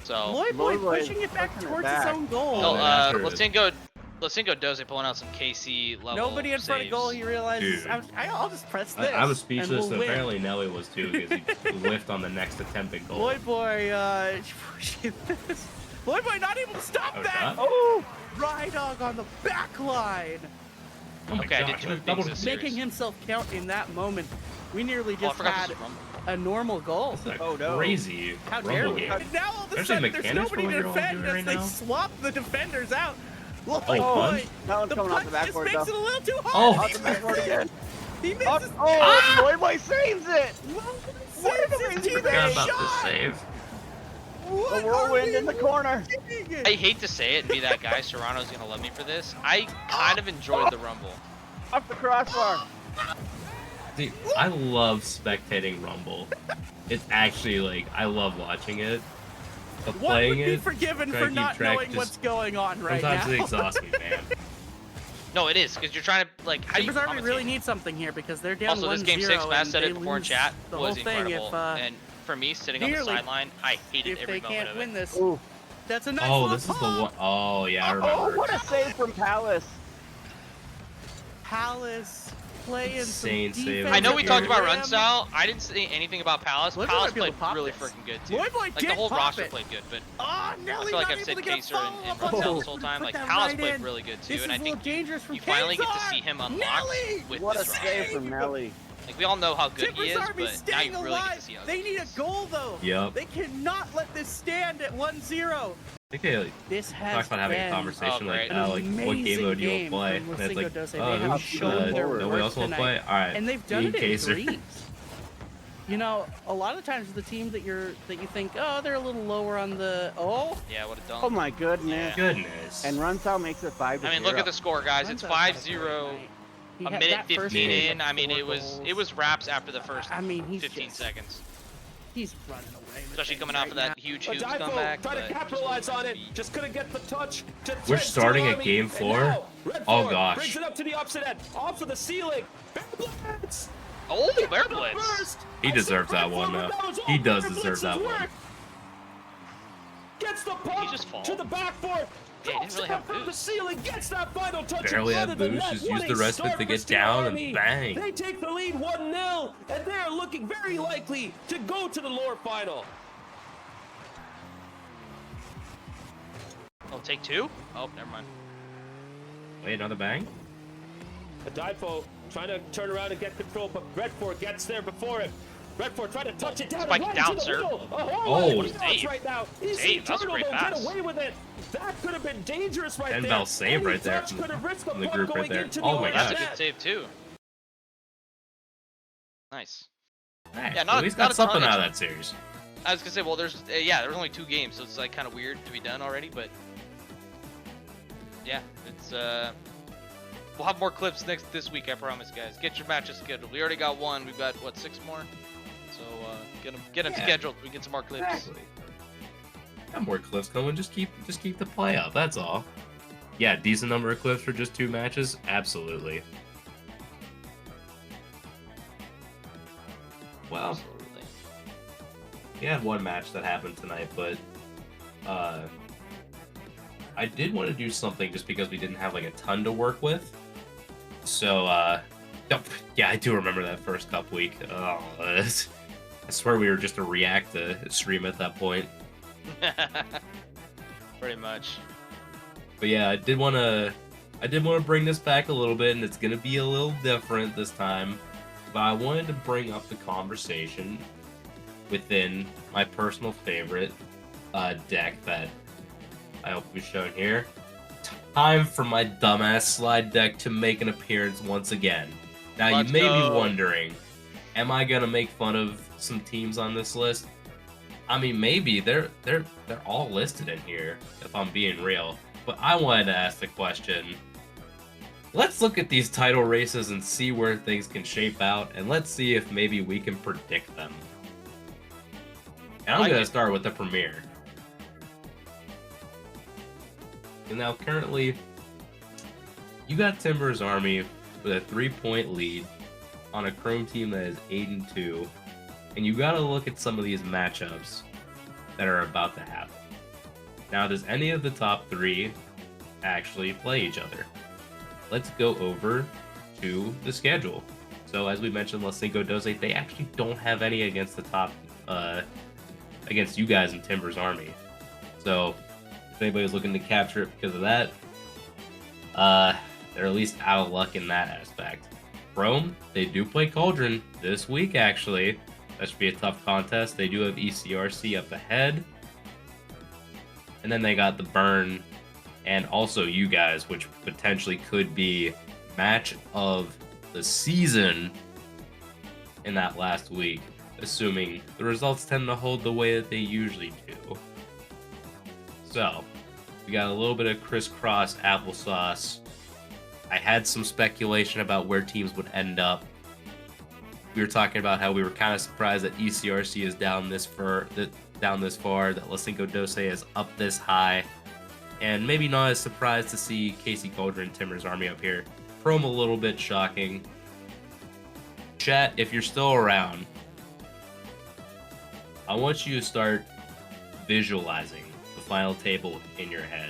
So, Loyboy Loyboy pushing it back pushing it towards back. his own goal. no, yeah, sure is. Lacingo Doze pulling out some KC level Nobody in front of saves. goal. He realizes, Dude. I'll just press this. I was and speechless, we'll and win. apparently Nelly was too, because he whiffed on the next attempted goal. Loyboy pushing this. Loyboy not able to stop Oh, that. shot? Oh, Rydog on the back line. Oh my Okay, I gosh, did two that's things double- this series. Making himself count in that moment. We nearly Oh, I just forgot had this was Rumble. a normal goal. That's a Oh, no. crazy How dare Rumble we? game. And now all of a Especially sudden, there's mechanics for nobody what to you're all defend doing as right they now. swap the defenders out. Oh, Loyboy, punch? That one's the coming off punch the just backboard, makes though. it a little too Oh. hard. Off the backboard again. He misses. Loyboy saves it! Saves his Forgot teammate about shot. the save. What A whirlwind are we in the corner. doing? I hate to say it and be that guy, Serrano's gonna love me for this. I kind of enjoyed the Rumble. Off the crossbar. Dude, I love spectating Rumble. It's actually like, I love watching it. But What playing would be it, forgiven trying for to keep not track, knowing just what's going on right sometimes it now? exhausts me, man. No, it is, because you're trying to, like, how do you Timbers Army commentate? really need something here because they're down 1-0 Also, this game 6, Matt and said they it before in lose chat, the was whole thing incredible. if, And for me, sitting on the nearly- sideline, I hated if every they moment can't of win it. this. Ooh. That's a nice Oh, little this is the pop. one oh yeah, I Oh, remember. what a save from Palace. Palace playing Insane some save. defense I know we Here. talked about at run Ram. style. I didn't say anything about Palace. Loyboy Palace might be able played to pop really this. freaking good, too. Loyboy Like, the did whole pop roster it. played good, but Oh, I Nelly feel like not I've able said to get a Kaser and follow-up Runtel on this that. whole time. Put Like, that Palace right played in. really good, This too, is and a I little think dangerous for you finally get to Kaysar. see him unlocked Nelly! with What a this roster. save from Nelly. Like, we all know how good he Timbers is, Army but now staying you really get to alive. see how They good he need a is. goal though. Yep. They cannot let this stand at 1-0. I think they like, This has talked about having a been conversation like, great. an like what game mode do you amazing want to play? game And from it's like, Lucingo Dose. They oh, have who's, shown their nobody worth else wants to tonight. play? Alright. And they've done me it and in Kaser. threes. You know, a lot of times the team that you think, oh, they're a little lower on the Yeah, what a dunk. Oh my goodness. Goodness. And Runsell makes it 5-0. I mean, look at the score, guys. It's 5-0. He A had minute that first 15 game in. of I mean, 4 it goals. was wraps after the first I mean, he's 15 just- seconds. He's running away. with Especially things coming off right of that now. huge But Hughes Difo comeback. tried to but capitalize just on it, beat. just couldn't get the touch. To We're thread starting at Tsunami, game and 4? now Red Oh, Ford gosh. brings it up to the opposite end, off of the ceiling. Bear Blitz! Oh, Bear Blitz. Burst! He I deserves said that Red one, Ford, though. but that was He all does Bear deserve Blitz's that one. work. Gets the He puck just fall? to the backboard. Yeah, he didn't really have from the boost. ceiling, gets that final touch. Barely and had under the boost, net. just What used the a rest of it start to for get Steel down Army. and bang. They take the lead 1-0, and they're looking very likely to go to the lower final. Oh, take 2? Oh, never mind. Wait, another bang? Adifo trying to turn around and get control, but Redford gets there before him. Redford trying to touch it down. Spike and it right down, into the sir. middle. Oh, what a save. right now. Easy Save, that's a Turtle great will pass. get away with it. That could have been dangerous right Ten there. bell save Any right there touch from could have risked from the puck group right going there. into the Oh my orange That's a gosh. net. good save, too. Nice. Hey, Yeah, not at a- least not got a something ton out of- of that series. I was gonna say, well, there's only 2 games, so it's like kind of weird to be done already, but yeah, it's we'll have more clips this week, I promise, guys. Get your matches scheduled. We already got 1. We've got what, 6 more? So get them Yeah. scheduled. We get some more clips. Exactly. Got more clips coming. Just keep the play up. That's all. Yeah, decent number of clips for just 2 matches. Absolutely. Well, Absolutely. we had 1 match that happened tonight, but I did want to do something just because we didn't have like a ton to work with. So yeah, I do remember that first cup week. Oh, I swear we were just a react to stream at that point. Pretty much. But yeah, I did want to bring this back a little bit, and it's gonna be a little different this time. But I wanted to bring up the conversation within my personal favorite deck that I hope we've shown here. Time for my dumbass slide deck to make an appearance once again. Now Let's you may go. be wondering, am I gonna make fun of some teams on this list? I mean, maybe they're all listed in here if I'm being real. But I wanted to ask the question: let's look at these title races and see where things can shape out, and let's see if maybe we can predict them. And I'm going to start with the Premier. And now, currently, you got Timbers Army with a 3-point lead on a Chrome team that is 8-2. And you got to look at some of these matchups that are about to happen. Now, does any of the top 3 actually play each other? Let's go over to the schedule. So, as we mentioned, Los Cinco Doce, they actually don't have any against the top, against you guys in Timbers Army. So, if anybody's looking to capture it because of that, they're at least out of luck in that aspect. Chrome, they do play Cauldron this week, actually. That should be a tough contest. They do have ECRC up ahead. And then they got the Burn and also you guys, which potentially could be match of the season in that last week, assuming the results tend to hold the way that they usually do. So, we got a little bit of crisscross applesauce. I had some speculation about where teams would end up. We were talking about how we were kind of surprised that ECRC is down this far, that Los Cinco Doce is up this high, and maybe not as surprised to see KC Cauldron and Timbers Army up here. Chrome a little bit shocking. Chat, if you're still around, I want you to start visualizing the final table in your head.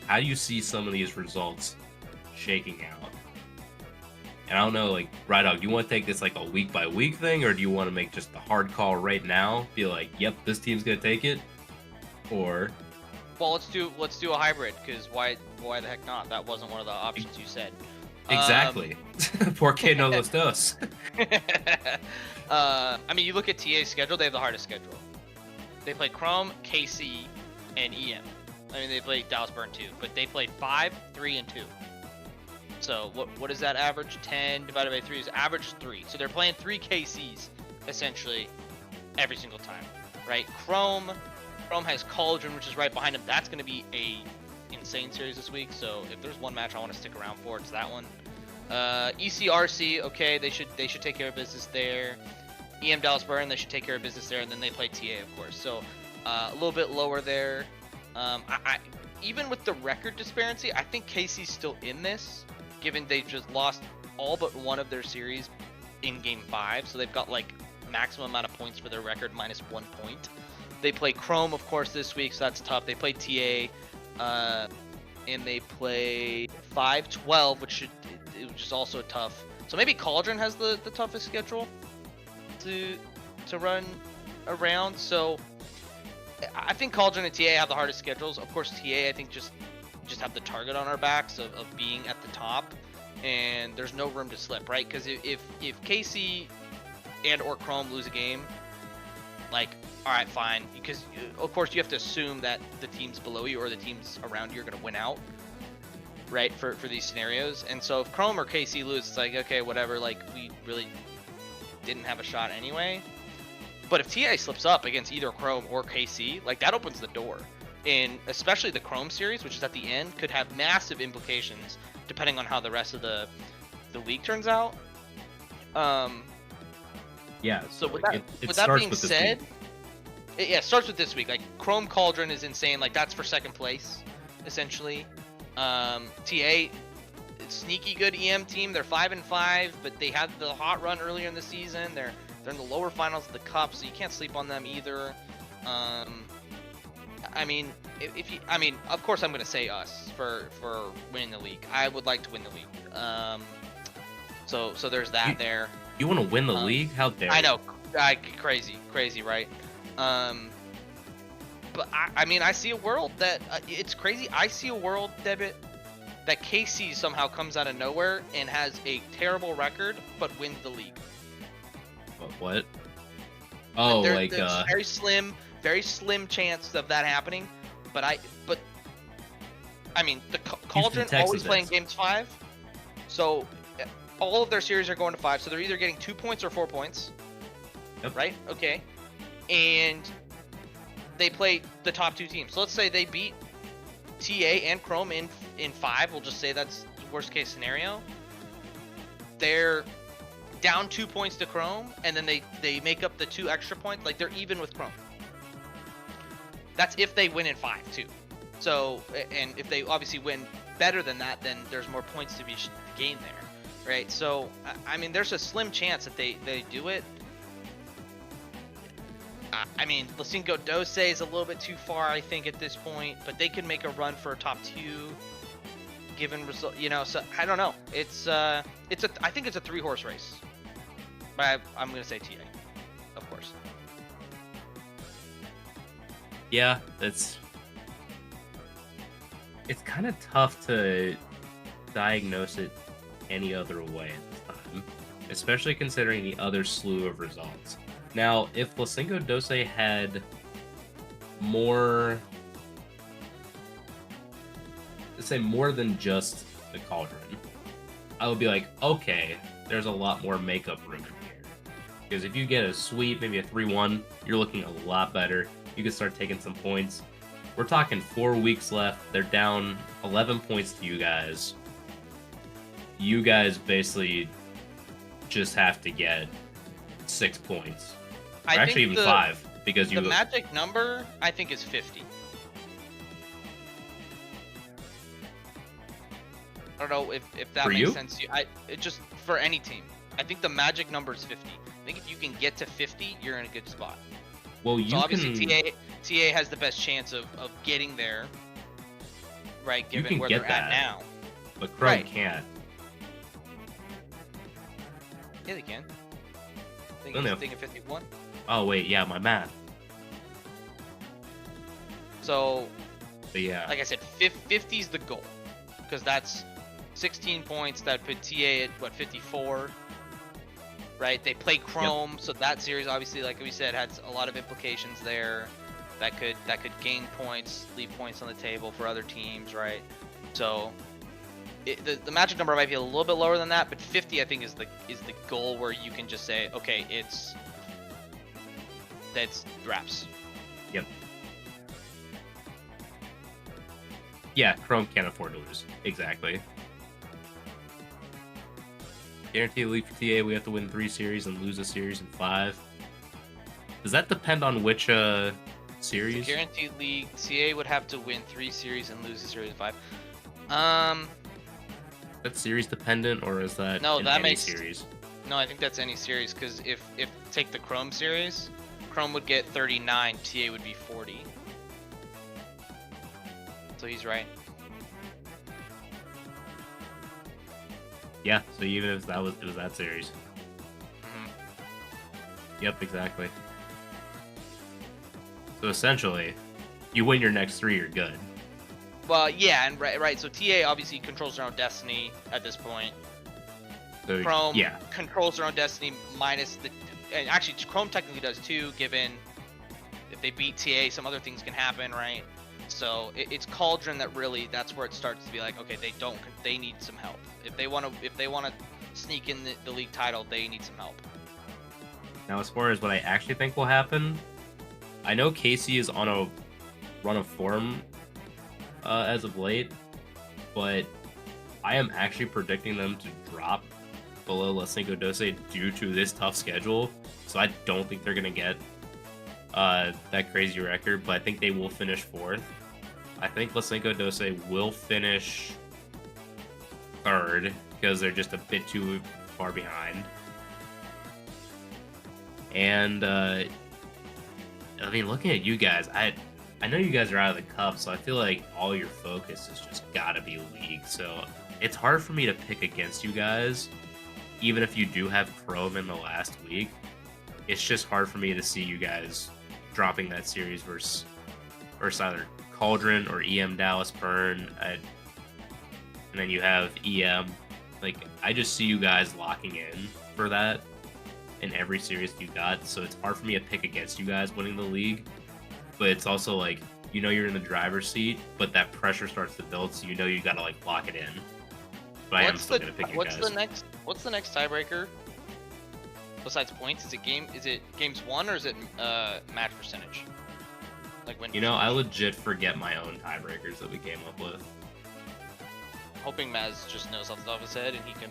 How do you see some of these results shaking out? And I don't know, like, Rydog, do you want to take this like a week by week thing, or do you want to make just the hard call right now? Be like, yep, this team's gonna take it, or? Well, let's do a hybrid, because why the heck not? That wasn't one of the options you said. Exactly. Porque no los dos. I mean, you look at TA's schedule; they have the hardest schedule. They play Chrome, KC, and EM. I mean, they play Dallas Burn too, but they play 5, 3, and 2. So what is that average? 10 divided by 3 is average 3. So they're playing 3 KCs essentially every single time, right? Chrome has Cauldron, which is right behind them. That's going to be a insane series this week. So if there's one match I want to stick around for, it's that one. ECRC, okay, they should take care of business there. EM Dallas Burn, they should take care of business there, and then they play TA, of course. So a little bit lower there. I even with the record disparity, I think KC's still in this, given they just lost all but one of their series in Game 5, so they've got like maximum amount of points for their record minus 1 point. They play Chrome, of course, this week, so that's tough. They play TA, and they play 5-12, which is also tough. So maybe Cauldron has the toughest schedule to run around. So I think Cauldron and TA have the hardest schedules. Of course, TA I think just have the target on our backs of being at the top, and there's no room to slip, right? Because if KC and or Chrome lose a game, like, all right, fine, because of course you have to assume that the teams below you or the teams around you are going to win out, right, for these scenarios. And so if Chrome or KC lose, it's like, okay, whatever, like, we really didn't have a shot anyway. But if TA slips up against either Chrome or KC, like, that opens the door. And especially the Chrome series, which is at the end, could have massive implications depending on how the rest of the league turns out. Yeah. So with that being said, it starts with this week. Like, Chrome Cauldron is insane. Like, that's for second place, essentially. TA, sneaky good EM team. They're 5-5, but they had the hot run earlier in the season. They're in the lower finals of the cup, so you can't sleep on them either. I mean, of course I'm gonna say us for winning the league. I would like to win the league. So there's that there. You want to win the league? How dare you? I know, crazy, right? But I mean, I see a world that it's crazy. I see a world, Debit, that KC somehow comes out of nowhere and has a terrible record, but wins the league. What? Oh, there's very slim chance of that happening. But I mean, the Cauldron always playing games 5, so all of their series are going to 5. So they're either getting 2 points or 4 points. Yep. Right? Okay. And they play the top 2 teams. So let's say they beat TA and Chrome in 5. We'll just say that's worst case scenario, they're down 2 points to Chrome, and then they make up the 2 extra points. Like, they're even with Chrome. That's if they win in 5 too. So, and if they obviously win better than that, then there's more points to be gained there, right? So, I mean, there's a slim chance that they do it. I mean, Lacinco Dose is a little bit too far, I think, at this point, but they can make a run for a top 2, given result. You know, so I don't know. I think it's a 3-horse race, but I'm gonna say TA, of course. Yeah, it's kind of tough to diagnose it any other way at this time, especially considering the other slew of results. Now, if Lacinco Dose had more, let's say more than just the Cauldron, I would be like, okay, there's a lot more makeup room in here. Because if you get a sweep, maybe a 3-1, you're looking a lot better. You can start taking some points. We're talking 4 weeks left. They're down 11 points to you guys. You guys basically just have to get 6 points. Or actually even 5, because the magic number, I think, is 50. I don't know if that for makes you? sense to you. It just for any team. I think the magic number is 50. I think if you can get to 50, you're in a good spot. Well, you so obviously can... TA has the best chance of getting there, right? Given can where get they're that, at now. But Chrome Right. can't. Yeah, they can. I No, no. think of 51. Oh wait, yeah, my math. So, But yeah, like I said, 50 is the goal, because that's 16 points. That put TA at what, 54, right? They play Chrome, so that series obviously, like we said, has a lot of implications there. That could gain points, leave points on the table for other teams, right? So the magic number might be a little bit lower than that, but 50 I think is the goal where you can just say, okay, that's wraps. Yep. Yeah, Chrome can't afford to lose. Exactly. Guarantee a league for TA, we have to win 3 series and lose a series in 5. Does that depend on which series? Guaranteed league, TA would have to win 3 series and lose a series of 5. That's series dependent, or is that No, in that any makes series? No, I think that's any series, because if take the Chrome series, Chrome would get 39, TA would be 40. So he's right. Yeah, so even if it was that series. Mhm. Yep, exactly. So essentially, you win your next 3, you're good. Well, yeah, and right. So TA obviously controls their own destiny at this point. So, Chrome yeah, controls their own destiny minus and actually Chrome technically does too, given if they beat TA, some other things can happen, right? So it's Cauldron that's where it starts to be like, okay, they need some help. If they want to sneak in the league title, they need some help. now as far as what I actually think will happen, I know Casey is on a run of form as of late, but I am actually predicting them to drop below Lacinco Dose due to this tough schedule. So I don't think they're going to get that crazy record, but I think they will finish 4th. I think Lacinco Dose will finish 3rd because they're just a bit too far behind. And I mean, looking at you guys, I know you guys are out of the cup, so I feel like all your focus has just gotta be league. So it's hard for me to pick against you guys, even if you do have Chrome in the last week. It's just hard for me to see you guys dropping that series versus either Cauldron or EM Dallas Burn, and then you have EM. Like, I just see you guys locking in for that in every series you got, so it's hard for me to pick against you guys winning the league. But it's also like, you know, you're in the driver's seat, but that pressure starts to build, so you know you gotta like lock it in. But I am still gonna pick you guys. What's the next tiebreaker besides points? Is it games won, or is it match percentage? Like when You know, I legit forget my own tiebreakers that we came up with. hoping Maz just knows off the top of his head and he can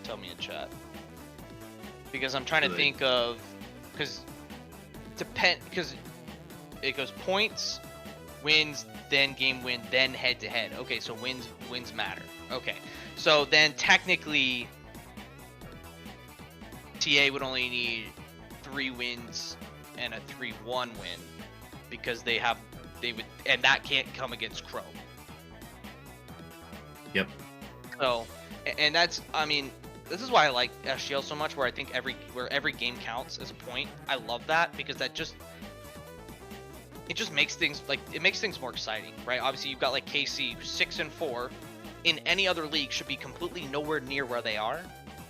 tell me in chat. Because I'm trying to think of, because it goes points, wins, then game win, then head to head. Okay, so wins matter. Okay, so then technically TA would only need 3 wins and a 3-1 win because and that can't come against Chrome. Yep. So, and that's, I mean, this is why I like SGL so much, where I think every game counts as a point. I love that because it just makes things more exciting, right? Obviously, you've got like KC 6-4. In any other league, should be completely nowhere near where they are,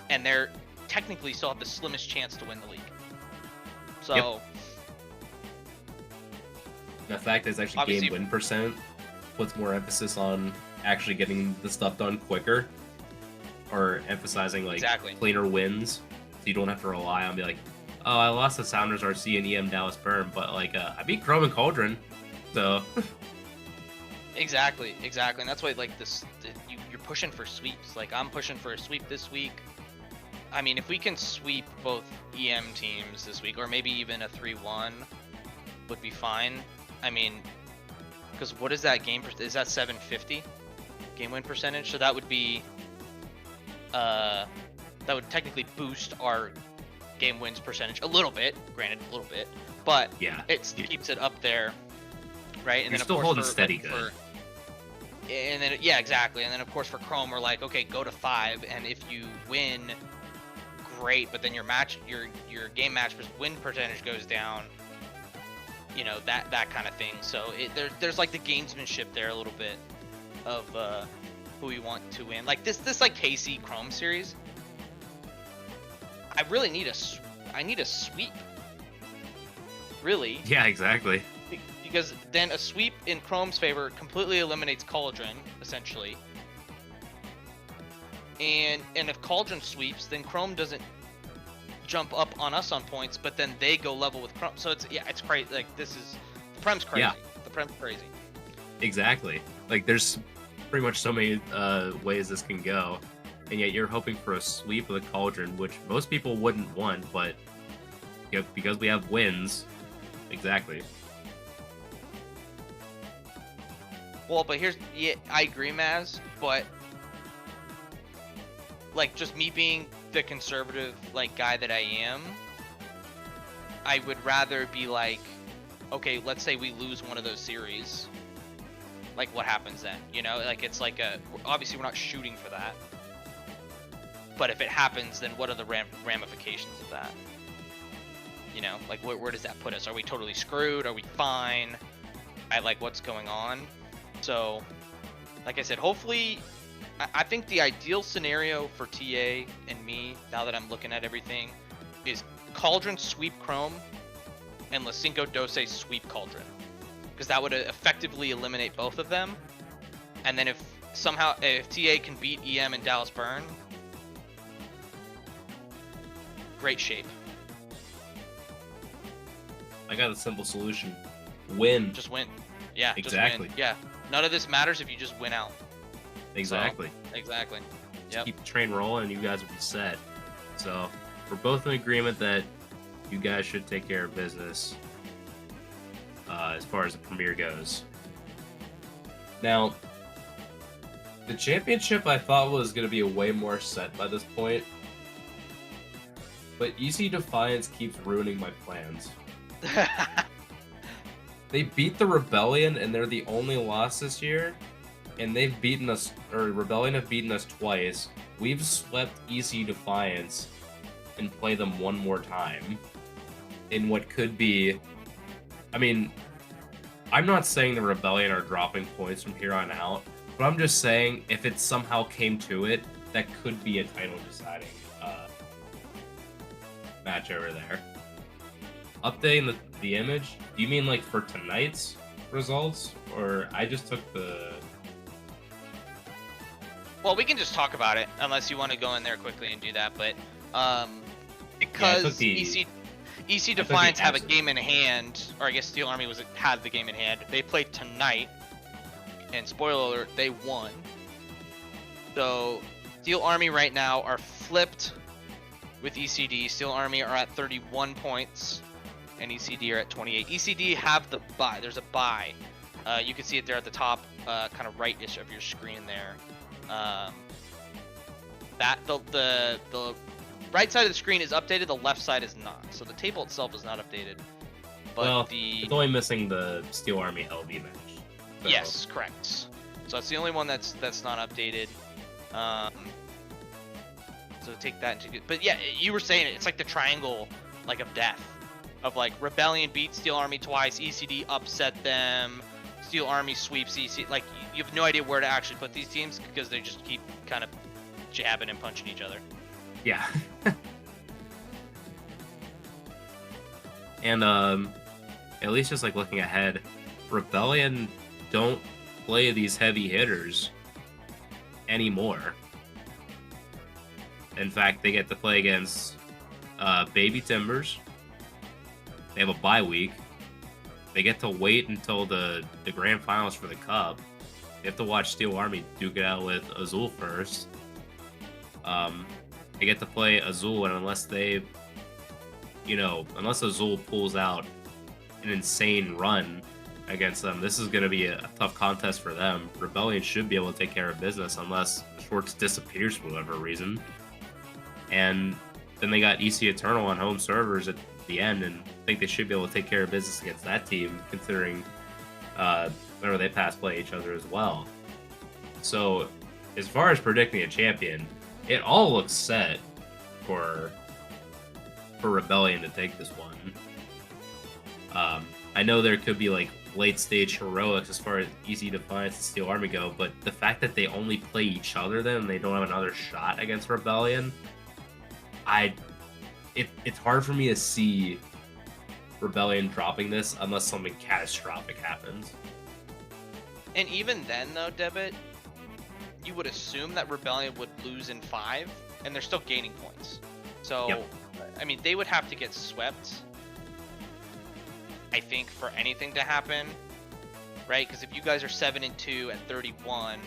and they're technically still have the slimmest chance to win the league. So, yep. The fact that it's actually game win percent puts more emphasis on actually getting the stuff done quicker, or emphasizing like cleaner wins, so you don't have to rely on be like, oh, I lost the Sounders RC and EM Dallas Burn, but like I beat Chrome and Cauldron, so. Exactly, and that's why like you're pushing for sweeps. Like I'm pushing for a sweep this week. I mean, if we can sweep both EM teams this week, or maybe even a 3-1, would be fine. I mean, because what is that game? Is that 750 game win percentage? So that would be, that would technically boost our game wins percentage a little bit. Granted, a little bit, but yeah, it keeps it up there, right? And you're then still of course holding steady good. And then yeah, exactly. And then of course for Chrome, we're like, okay, go to 5, and if you win, great. But then your game match win percentage goes down. You know, that kind of thing. So there's like the gamesmanship there a little bit of who we want to win. Like this like KC Chrome series. I really need a sweep. Really. Yeah, exactly. Because then a sweep in Chrome's favor completely eliminates Cauldron, essentially. And if Cauldron sweeps, then Chrome doesn't jump up on us on points, but then they go level with Chrome. So it's crazy. Like the Prem's crazy. Yeah. The Prem's crazy. Exactly. Like there's pretty much so many ways this can go, and yet you're hoping for a sweep of the Cauldron, which most people wouldn't want, but because we have wins, exactly. Well, but I agree, Maz, but like just me being the conservative like guy that I am, I would rather be like, okay, let's say we lose one of those series. Like what happens then? You know, like it's like obviously we're not shooting for that. But if it happens, then what are the ramifications of that? You know, like where does that put us? Are we totally screwed? Are we fine? What's going on? So, like I said, hopefully, I think the ideal scenario for TA and me, now that I'm looking at everything, is Cauldron sweep Chrome and Lacinco Dose sweep Cauldron. Because that would effectively eliminate both of them. And then if TA can beat EM and Dallas Burn, great shape. I got a simple solution. Win. Just win. Yeah, exactly. Just win. Yeah. None of this matters if you just win out. Exactly. So, exactly. Just keep the train rolling and you guys will be set. So we're both in agreement that you guys should take care of business as far as the Premier goes. Now, the championship I thought was going to be way more set by this point, but EC Defiance keeps ruining my plans. They beat the Rebellion, and they're the only loss this year. And they've beaten us, or Rebellion have beaten us twice. We've swept EC Defiance and play them one more time. In what could be... I mean, I'm not saying the Rebellion are dropping points from here on out, but I'm just saying if it somehow came to it, that could be a title-deciding match over there. Updating the image, do you mean like for tonight's results, or I just took the... Well, we can just talk about it, unless you want to go in there quickly and do that, but because EC Defiance have a game in hand, or I guess Steel Army had the game in hand, they played tonight, and spoiler alert, they won. So Steel Army right now are flipped with ECD. Steel Army are at 31 points, and ECD are at 28. ECD have the bye. There's a bye. You can see it there at the top, kind of right-ish of your screen there. That the right side of the screen is updated. The left side is not. So the table itself is not updated. But Well, it's only missing the Steel Army LV match. So. Yes, correct. So that's the only one that's not updated. So take that into. But yeah, you were saying it. It's like the triangle, like of death, of like Rebellion beat Steel Army twice, ECD upset them, Steel Army sweeps ECD. Like you have no idea where to actually put these teams because they just keep kind of jabbing and punching each other. Yeah. And at least just like looking ahead, Rebellion don't play these heavy hitters anymore. In fact, they get to play against Baby Timbers. They have a bye week. They get to wait until the grand finals for the Cup. They have to watch Steel Army duke it out with Azul first. They get to play Azul, and unless Azul pulls out an insane run against them, this is going to be a tough contest for them. Rebellion should be able to take care of business unless Schwartz disappears for whatever reason. And then they got EC Eternal on home servers at the end, and I think they should be able to take care of business against that team, considering whenever they pass play each other as well. So, as far as predicting a champion, it all looks set for Rebellion to take this one. I know there could be like late stage heroics as far as Easy Defiance and Steel Army go, but the fact that they only play each other then and they don't have another shot against Rebellion, it's hard for me to see Rebellion dropping this unless something catastrophic happens. And even then, though, Debit, you would assume that Rebellion would lose in 5, and they're still gaining points. So, Yep. I mean, they would have to get swept, I think, for anything to happen, right? Because if you guys are 7-2 and 31,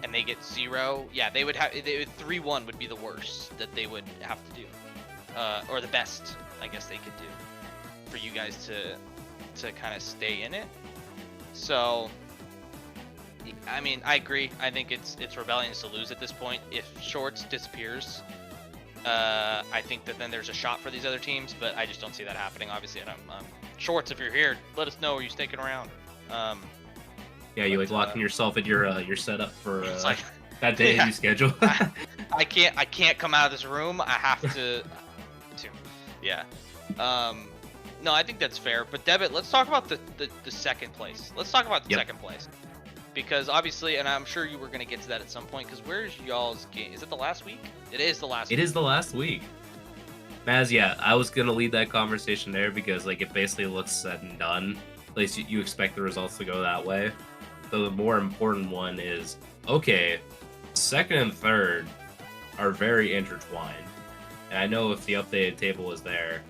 and they get 0, yeah, they would have 3-1 would be the worst that they would have to do, or the best, I guess they could do, for you guys to kind of stay in it. So, I mean, I agree. I think it's Rebellion's to lose at this point. If Shorts disappears, I think that then there's a shot for these other teams, but I just don't see that happening, obviously. And I'm Shorts, if you're here, let us know. Are you sticking around? Yeah, you like locking yourself at your setup for like, that day yeah. you schedule. I can't come out of this room. I have to yeah. No, I think that's fair. But Debit, let's talk about the second place. Let's talk about the second place. Because obviously, and I'm sure you were going to get to that at some point, because where's y'all's game? Is it the last week? It is the last week. It is the last week. Maz, yeah, I was going to lead that conversation there because like it basically looks said and done. At least you expect the results to go that way. So the more important one is, okay, second and third are very intertwined. And I know if the updated table is there,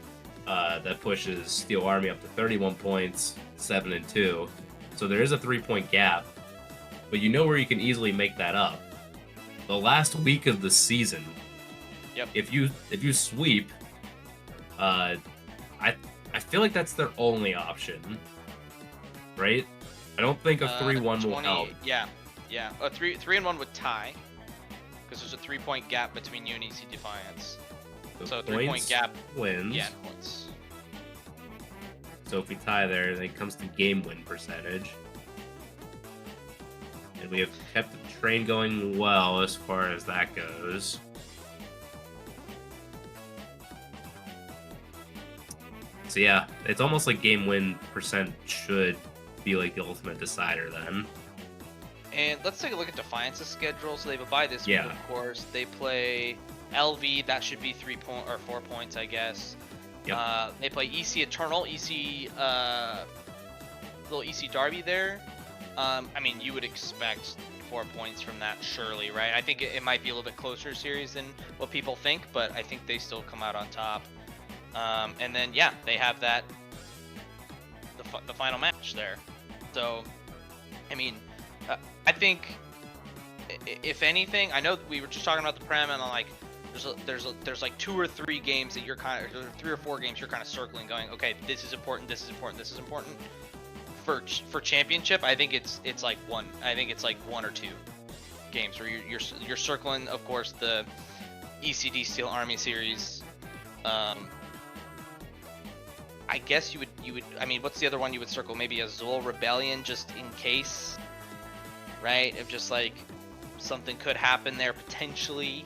that pushes Steel Army up to 31 points, 7-2. So there is a 3-point gap. But you know where you can easily make that up. The last week of the season. Yep. If you sweep, I feel like that's their only option, right? I don't think a 3-1 will help. Yeah. A 3-1 would tie, because there's a 3-point gap between you and EC Defiance. So 3-point gap wins. Yeah, points. So if we tie there, then it comes to game win percentage. And we have kept the train going well as far as that goes. So yeah, it's almost like game win percent should be like the ultimate decider then. And let's take a look at Defiance's schedule. So they have a bye this week, Yeah. of course. They play LV, that should be 4 points, I guess. Yep. They play EC Eternal, little EC Derby there. I mean, you would expect 4 points from that, surely, right? I think it might be a little bit closer series than what people think, but I think they still come out on top. And then, yeah, they have the final match there. So, I mean, I think if anything, I know we were just talking about the Prem, and I'm like, there's like 2 or 3 games that you're kind of, 3 or 4 games you're kind of circling, going, okay, this is important, this is important, this is important. For championship, I think it's like one. I think it's like 1 or 2 games where you're circling, of course, the ECD Steel Army series. I guess you would. I mean, what's the other one you would circle? Maybe Azul Rebellion, just in case, right? If just like something could happen there potentially.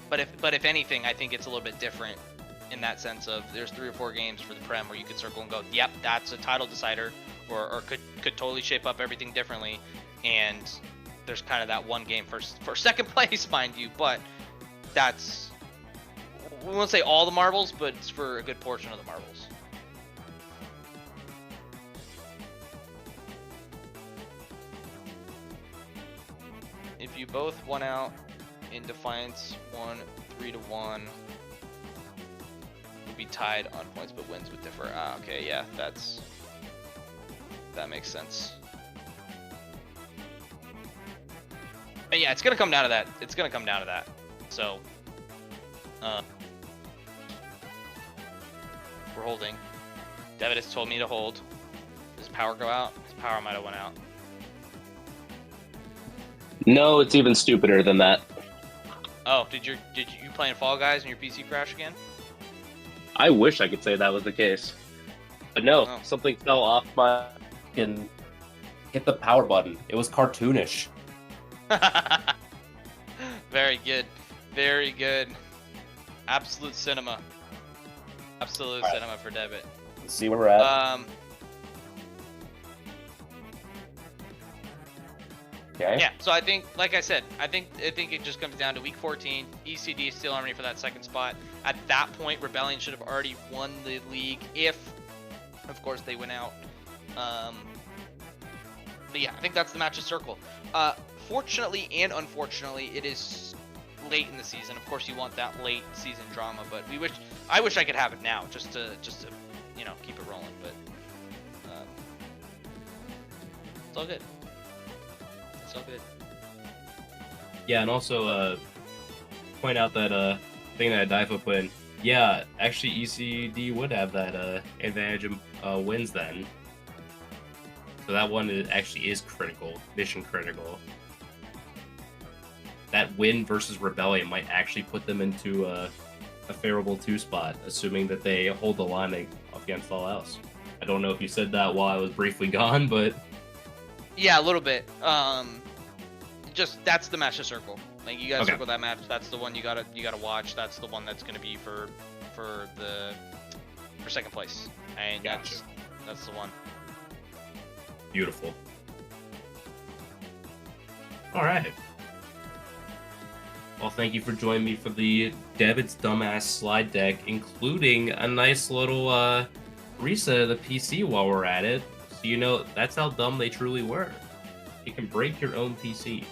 But if anything, I think it's a little bit different in that sense of there's 3 or 4 games for the Prem where you could circle and go, yep, that's a title decider, or could totally shape up everything differently. And there's kind of that one game for second place, mind you, but that's, we won't say all the marbles, but it's for a good portion of the marbles. If you both won out in Defiance 1 3-1, would be tied on points, but wins would differ. Okay, yeah, that makes sense. But yeah, it's gonna come down to that. It's gonna come down to that. So, we're holding. Debit has told me to hold. Does power go out? His power might have went out. No, it's even stupider than that. Oh, did you playing Fall Guys and your PC crash again? I wish I could say that was the case. But no, Oh. something fell off my and hit the power button. It was cartoonish. Very good. Very good. Absolute cinema. Absolute All right. cinema for Debit. Let's see where we're at. Okay. Yeah, so I think, like I said, I think it just comes down to week 14. ECD Steel Army for that second spot. At that point, Rebellion should have already won the league if, of course, they went out. But yeah, I think that's the match of circle. Fortunately and unfortunately, it is late in the season. Of course, you want that late season drama, but I wish I could have it now, just to keep it rolling. But it's all good. It's all good. Yeah, and also point out that thing that Difo put in. Yeah, actually ECD would have that advantage of wins then. So that one actually is critical, mission critical. That win versus Rebellion might actually put them into a favorable 2 spot, assuming that they hold the line against all else. I don't know if you said that while I was briefly gone, but Yeah, a little bit. Just that's the match of circle. Like you gotta Okay. circle that match. That's the one you gotta watch. That's the one that's gonna be for second place. And Gotcha. that's the one. beautiful. All right. Well, thank you for joining me for the Debit's Dumbass slide deck, including a nice little reset of the PC while we're at it. So you know that's how dumb they truly were. You can break your own PC.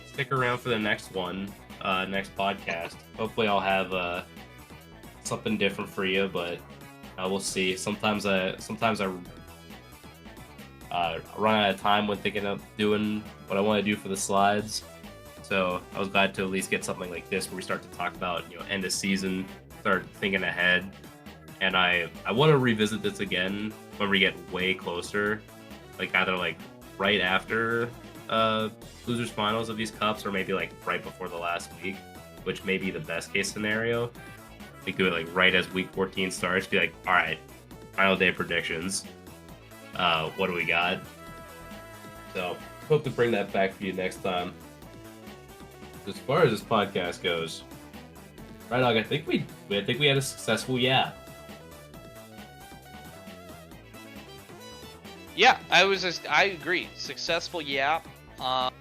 Stick around for the next one, next podcast. Hopefully I'll have something different for you, but we'll see. Sometimes I run out of time when thinking of doing what I want to do for the slides. So I was glad to at least get something like this where we start to talk about, end of season, start thinking ahead. And I want to revisit this again when we get way closer, like either like right after losers finals of these cups, or maybe like right before the last week, which may be the best case scenario. We could like right as week 14 starts, be like, all right, final day predictions. What do we got? So hope to bring that back for you next time. As far as this podcast goes, right, Dog, I think we had a successful yeah. Yeah, I agree. Successful, yeah. I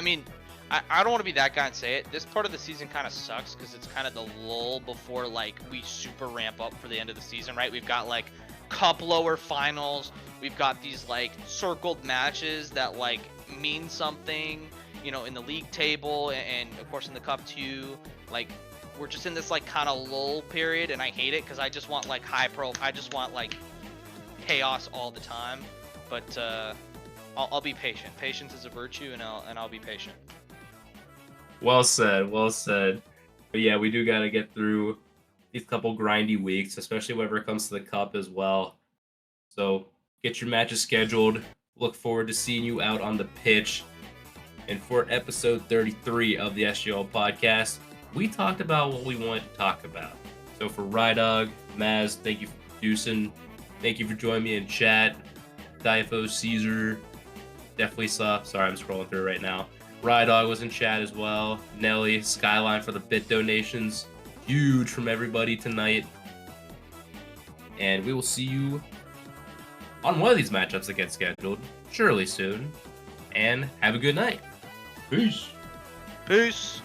mean, I don't want to be that guy and say it. This part of the season kind of sucks because it's kind of the lull before like we super ramp up for the end of the season, right? We've got like cup lower finals. We've got these like circled matches that like mean something, in the league table and of course in the cup too. Like we're just in this like kind of lull period, and I hate it because I just want like I just want like chaos all the time. but I'll be patient. Patience is a virtue, and I'll be patient. Well said, well said. But yeah, we do gotta get through these couple grindy weeks, especially whenever it comes to the cup as well. So get your matches scheduled. Look forward to seeing you out on the pitch. And for episode 33 of the SGL podcast, we talked about what we wanted to talk about. So for Rydog, Maz, thank you for producing. Thank you for joining me in chat. Difo, Caesar, definitely saw. Sorry, I'm scrolling through right now. Rydog was in chat as well. Nelly, Skyline for the bit donations. Huge from everybody tonight. And we will see you on one of these matchups that get scheduled, surely soon. And have a good night. Peace. Peace.